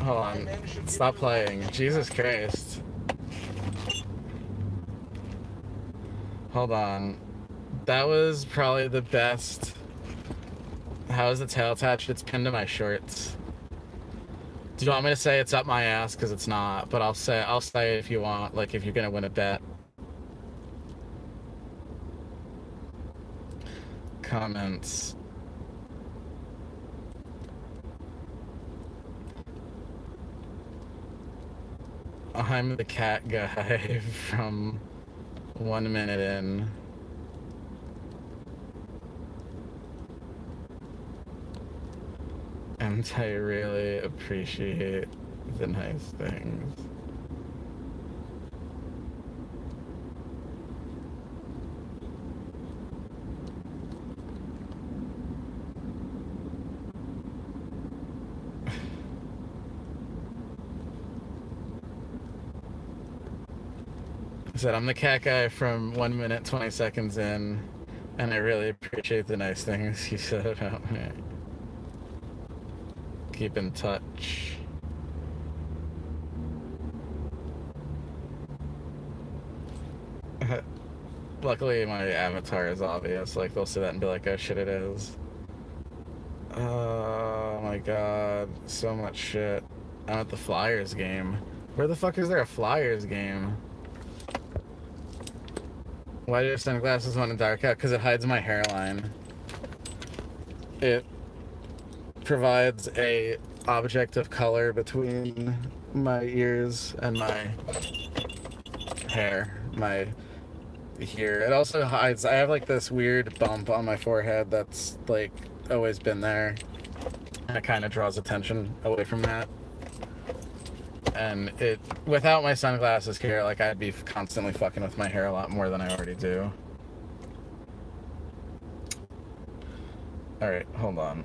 Speaker 1: Hold on. Stop playing. Jesus Christ. Hold on. That was probably the best. How is the tail attached? It's pinned to my shorts. Do you want me to say it's up my ass? Because it's not. But I'll say it if you want. Like if you're gonna win a bet. Comments. I'm the cat guy from 1 minute in. And I really appreciate the nice things. I said I'm the cat guy from 1 minute 20 seconds in, and I really appreciate the nice things you said about me. Keep in touch. Luckily, my avatar is obvious. Like, they'll see that and be like, oh shit, it is. Oh my god. So much shit. I'm at the Flyers game. Where the fuck is there a Flyers game? Why do you have sunglasses on and dark out? Because it hides my hairline. It provides a object of color between my ears and my hair. Here. It also hides, I have like this weird bump on my forehead that's like always been there. And it kind of draws attention away from that. And it, without my sunglasses here, like I'd be constantly fucking with my hair a lot more than I already do. Alright, hold on.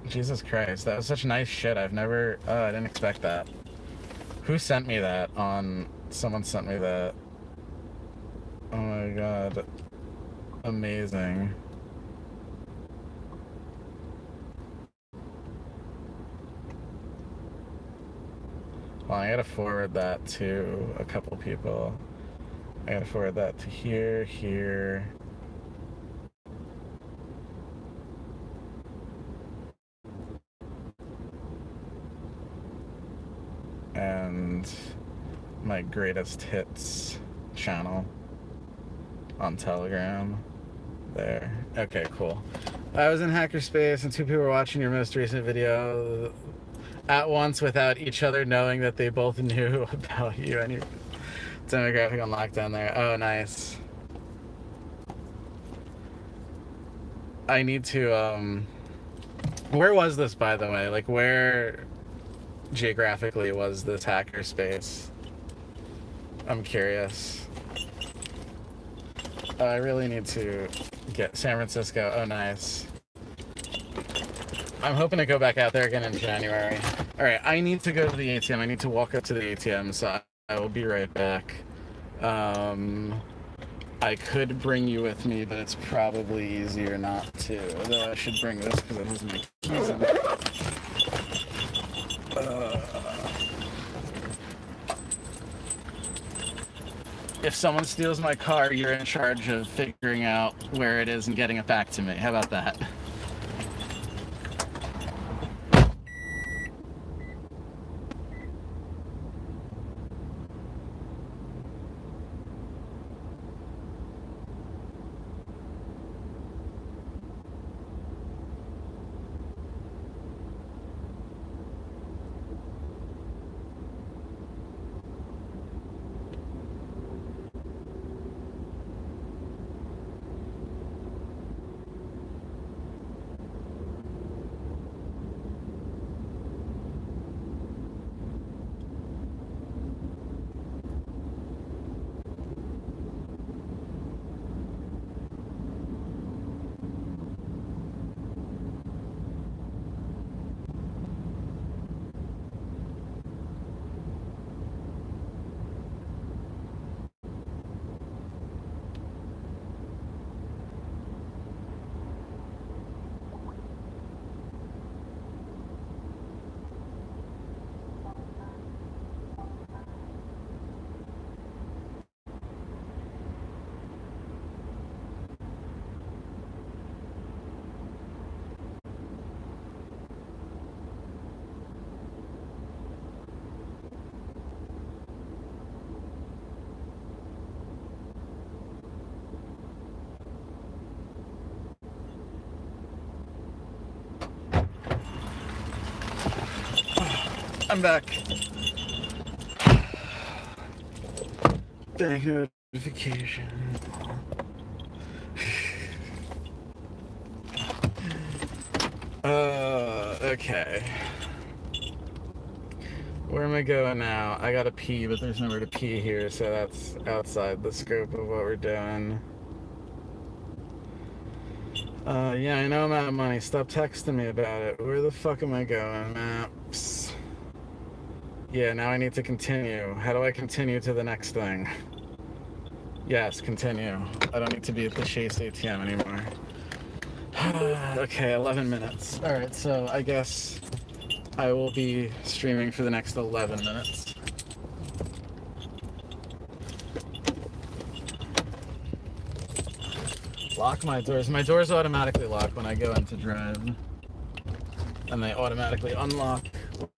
Speaker 1: Jesus Christ, that was such nice shit. I've never, I didn't expect that. Who sent me that on, someone sent me that. Oh my god. Amazing. Well, I gotta forward that to a couple people. I gotta forward that to here. And my greatest hits channel on Telegram. There. Okay, cool. I was in Hackerspace and two people were watching your most recent video at once without each other knowing that they both knew about you and your demographic on lockdown there. Oh, nice. I need to, where was this, by the way? Like, where geographically was this Hackerspace? I'm curious. I really need to get San Francisco. Oh, nice. I'm hoping to go back out there again in January. All right, I need to go to the ATM. I need to walk up to the ATM, so I will be right back. I could bring you with me, but it's probably easier not to. Although I should bring this because it has my keys in it. If someone steals my car, you're in charge of figuring out where it is and getting it back to me. How about that? I'm back. Bank notification. Okay. Where am I going now? I gotta pee, but there's nowhere to pee here, so that's outside the scope of what we're doing. Yeah, I know I'm out of money. Stop texting me about it. Where the fuck am I going? Maps. Yeah, now I need to continue. How do I continue to the next thing? Yes, continue. I don't need to be at the Chase ATM anymore. Okay, 11 minutes. Alright, so I guess I will be streaming for the next 11 minutes. Lock my doors. My doors automatically lock when I go into drive. And they automatically unlock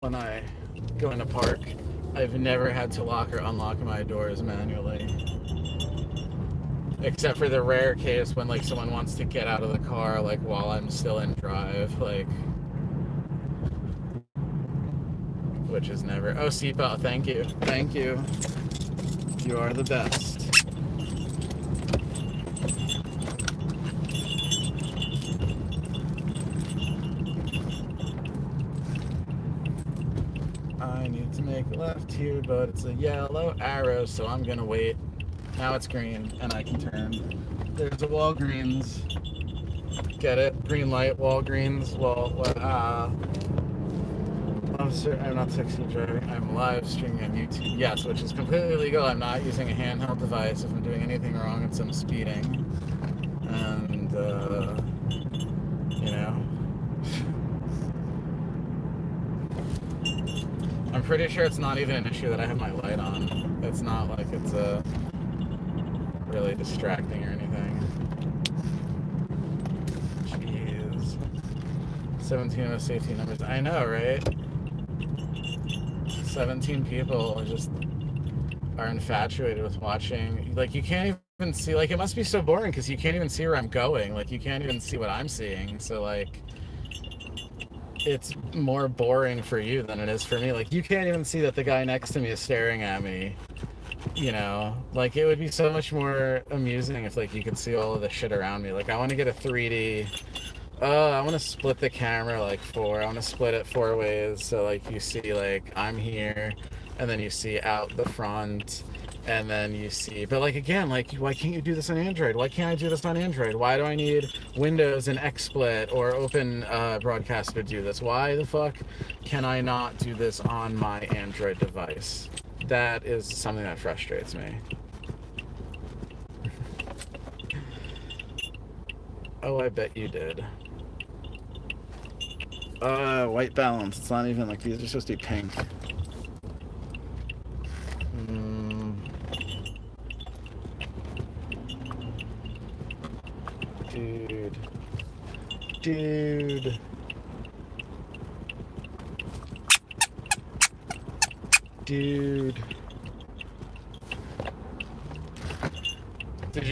Speaker 1: when I go into park. I've never had to lock or unlock my doors manually. Except for the rare case when like someone wants to get out of the car like while I'm still in drive, like, which is never. Oh, seatbelt, thank you. Thank you. You are the best. I need to make a left here, but it's a yellow arrow, so I'm gonna wait. Now it's green, and I can turn. There's a Walgreens. Get it? Green light, Walgreens. I'm not texting driving. I'm live streaming on YouTube. Yes, which is completely legal. I'm not using a handheld device. If I'm doing anything wrong, it's I'm speeding. And, you know. I'm pretty sure it's not even an issue that I have my light on. It's not like it's really distracting or anything. Jeez. 17 of safety numbers. I know, right? 17 people just are infatuated with watching. Like, you can't even see, like, it must be so boring because you can't even see where I'm going. Like, you can't even see what I'm seeing. So, like, it's more boring for you than it is for me. Like, you can't even see that the guy next to me is staring at me. You know, like, it would be so much more amusing if, like, you could see all of the shit around me. Like, I want to get a 3D. I want to split the camera, like, I want to split it 4 ways. So, like, you see, like, I'm here, and then you see out the front, and then you see. But, like, again, like, why can't you do this on Android? Why can't I do this on Android? Why do I need Windows and XSplit or Open Broadcast to do this? Why the fuck can I not do this on my Android device? That is something that frustrates me. Oh, I bet you did. White balance. It's not even like these are supposed to be pink. Dude. Dude. Dude. Did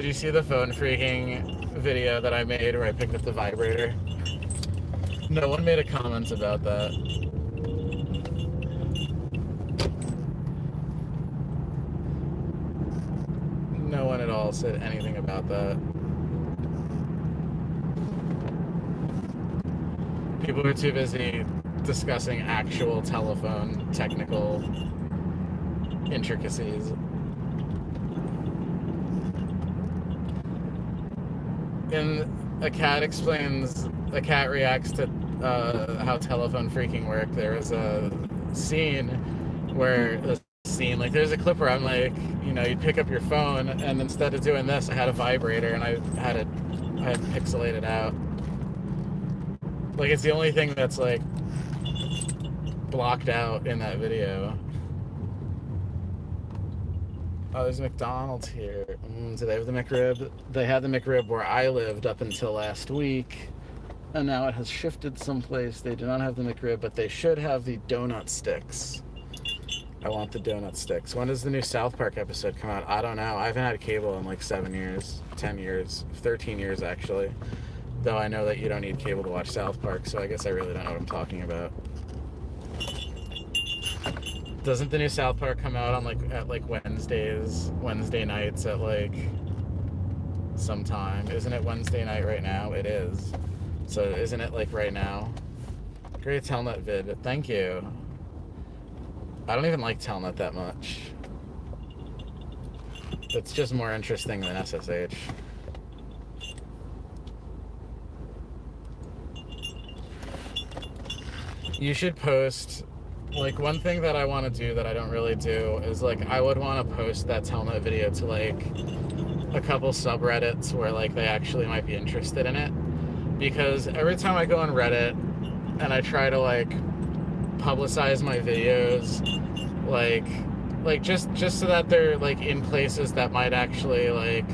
Speaker 1: you see the phone freaking video that I made where I picked up the vibrator? No one made a comment about that. No one at all said anything about that. People were too busy discussing actual telephone technical intricacies. And a cat reacts to how telephone freaking work. There was a scene where like, there's a clip where I'm like, you know, you'd pick up your phone, and instead of doing this, I had a vibrator, and I had pixelated out. Like, it's the only thing that's, like, blocked out in that video. Oh, there's McDonald's here. Do they have the McRib? They had the McRib where I lived up until last week, and now it has shifted someplace. They do not have the McRib, but they should have the donut sticks. I want the donut sticks. When does the new South Park episode come out? I don't know. I haven't had cable in like 7 years, 10 years, 13 years actually. Though I know that you don't need cable to watch South Park, so I guess I really don't know what I'm talking about. Doesn't the new South Park come out on at Wednesday nights at like sometime? Isn't it Wednesday night right now? It is. So isn't it like right now? Great Telnet vid. Thank you. I don't even like Telnet that much. It's just more interesting than SSH. You should post, like, one thing that I want to do that I don't really do is, like, I would want to post that Telnet video to, like, a couple subreddits where, like, they actually might be interested in it. Because every time I go on Reddit and I try to, like, publicize my videos, like just so that they're, like, in places that might actually, like,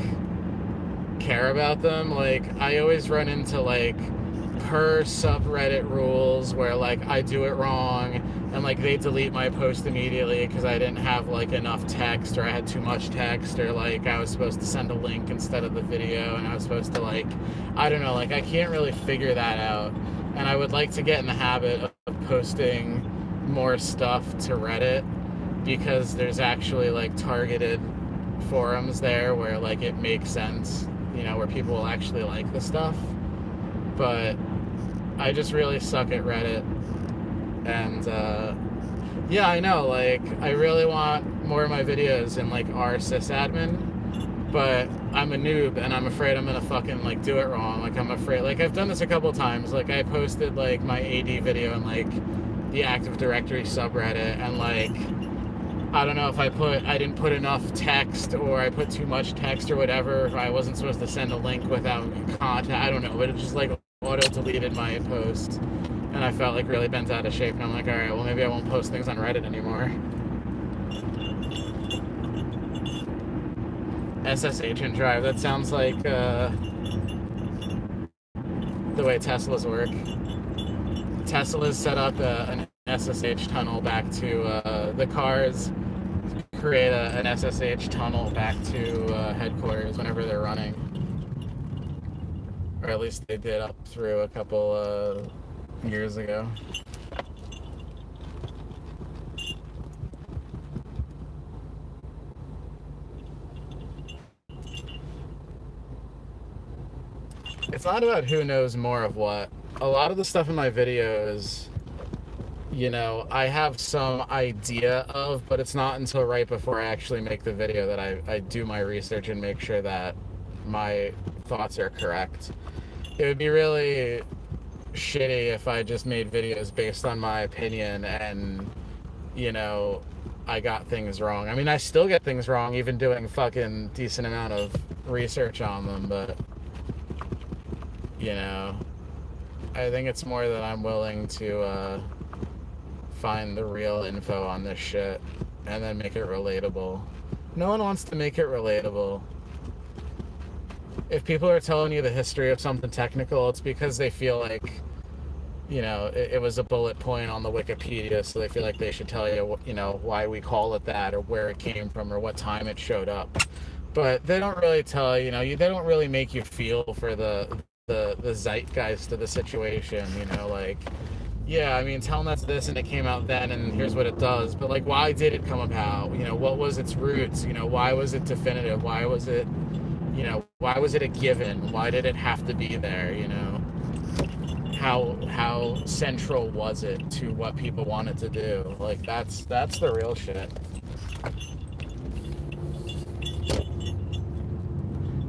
Speaker 1: care about them, like, I always run into, like, per subreddit rules where, like, I do it wrong and, like, they delete my post immediately because I didn't have, like, enough text, or I had too much text, or, like, I was supposed to send a link instead of the video, and I was supposed to, like, I don't know, like, I can't really figure that out. And I would like to get in the habit of posting more stuff to Reddit, because there's actually, like, targeted forums there where, like, it makes sense, you know, where people will actually like the stuff. But I just really suck at Reddit. And yeah, I know, like, I really want more of my videos in, like, r sysadmin, but I'm a noob and I'm afraid I'm gonna fucking, like, do it wrong. Like, I'm afraid, like, I've done this a couple times. Like, I posted, like, my AD video in, like, the Active Directory subreddit, and, like, I don't know if I didn't put enough text, or I put too much text, or whatever. If I wasn't supposed to send a link without content, I don't know, but it just, like, auto-deleted my post, and I felt, like, really bent out of shape, and I'm like, alright, well, maybe I won't post things on Reddit anymore. SSH and drive, that sounds like the way Teslas work. Teslas set up an SSH tunnel back to the cars, create an SSH tunnel back to headquarters whenever they're running. Or at least they did up through a couple years ago. It's not about who knows more of what. A lot of the stuff in my videos, you know, I have some idea of, but it's not until right before I actually make the video that I do my research and make sure that my thoughts are correct. It would be really shitty if I just made videos based on my opinion and, you know, I got things wrong. I mean, I still get things wrong, even doing fucking decent amount of research on them, but, you know, I think it's more that I'm willing to find the real info on this shit and then make it relatable. No one wants to make it relatable. If people are telling you the history of something technical, it's because they feel like, you know, it was a bullet point on the Wikipedia, so they feel like they should tell you, you know, why we call it that, or where it came from, or what time it showed up. But they don't really tell you, know, they don't really make you feel for the zeitgeist of the situation, you know, like, yeah, I mean, Telnet's this and it came out then and here's what it does, but, like, why did it come about? You know, what was its roots? You know, why was it definitive? Why was it, you know, why was it a given? Why did it have to be there, you know? How central was it to what people wanted to do? Like, that's the real shit.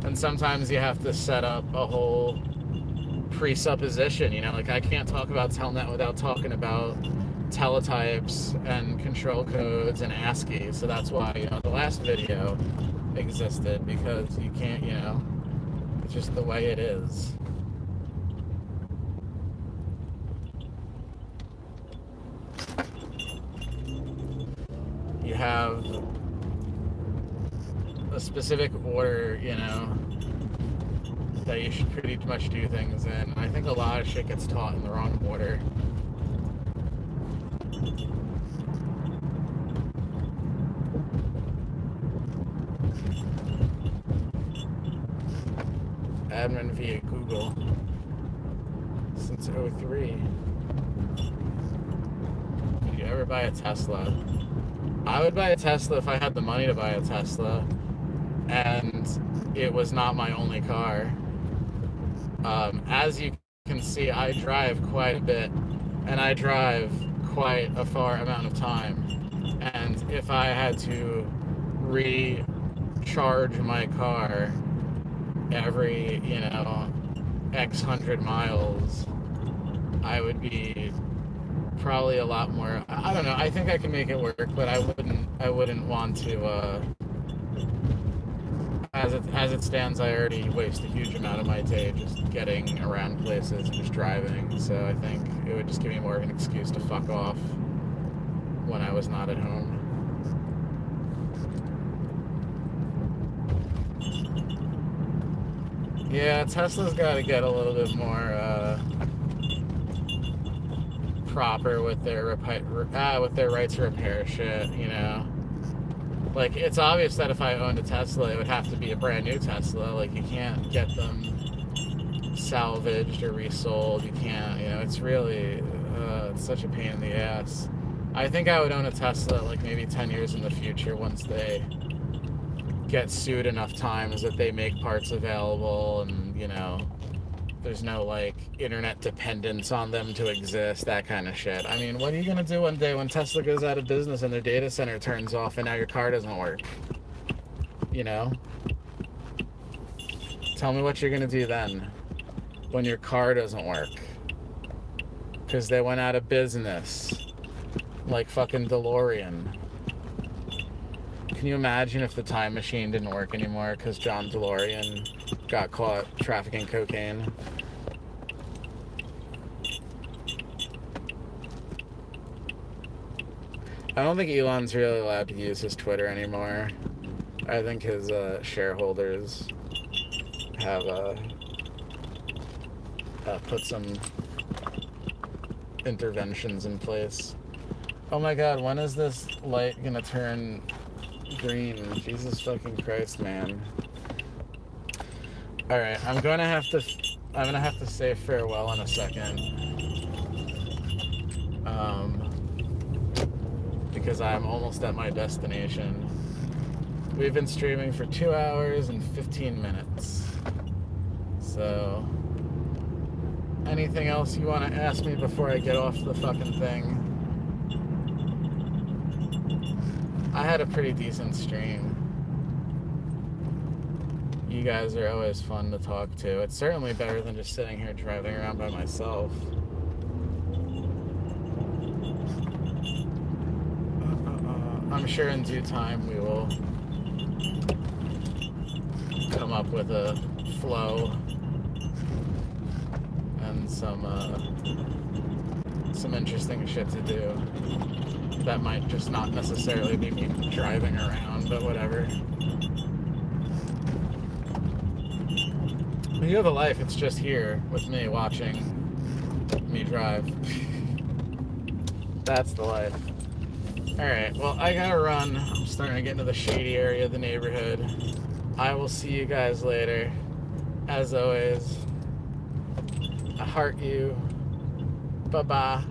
Speaker 1: And sometimes you have to set up a whole presupposition, you know, like, I can't talk about Telnet without talking about teletypes and control codes and ASCII, so that's why, you know, the last video existed, because you can't, you know, it's just the way it is. You have a specific order, you know, that you should pretty much do things in. I think a lot of shit gets taught in the wrong order. Admin via Google since '03. Would you ever buy a Tesla? I would buy a Tesla if I had the money to buy a Tesla, and it was not my only car. As you can see, I drive quite a bit, and I drive quite a far amount of time. And if I had to recharge my car every, X hundred miles, I would be probably a lot more. I don't know. I think I can make it work, but I wouldn't want to. As it stands, I already waste a huge amount of my day just getting around places and just driving. So I think it would just give me more of an excuse to fuck off when I was not at home. Yeah, Tesla's got to get a little bit more proper with their right to repair shit. Like, it's obvious that if I owned a Tesla, it would have to be a brand new Tesla. Like, you can't get them salvaged or resold. You can't, it's really, it's such a pain in the ass. I think I would own a Tesla, like, maybe 10 years in the future once they get sued enough times that they make parts available and, there's no, like, internet dependence on them to exist, that kind of shit. I mean, what are you going to do one day when Tesla goes out of business and their data center turns off and now your car doesn't work? Tell me what you're going to do then when your car doesn't work. Because they went out of business. Like fucking DeLorean. Can you imagine if the time machine didn't work anymore because John DeLorean got caught trafficking cocaine? I don't think Elon's really allowed to use his Twitter anymore. I think his shareholders have put some interventions in place. Oh my god, when is this light gonna turn green? Jesus fucking Christ, man. Alright, I'm gonna have to say farewell in a second. Because I'm almost at my destination. We've been streaming for 2 hours and 15 minutes. So, anything else you want to ask me before I get off the fucking thing? I had a pretty decent stream. You guys are always fun to talk to. It's certainly better than just sitting here driving around by myself. I'm sure in due time we will come up with a flow and some interesting shit to do. That might just not necessarily be me driving around, but whatever. You have a life, it's just here with me watching me drive. That's the life. Alright, well, I gotta run. I'm starting to get into the shady area of the neighborhood. I will see you guys later. As always, I heart you. Bye-bye.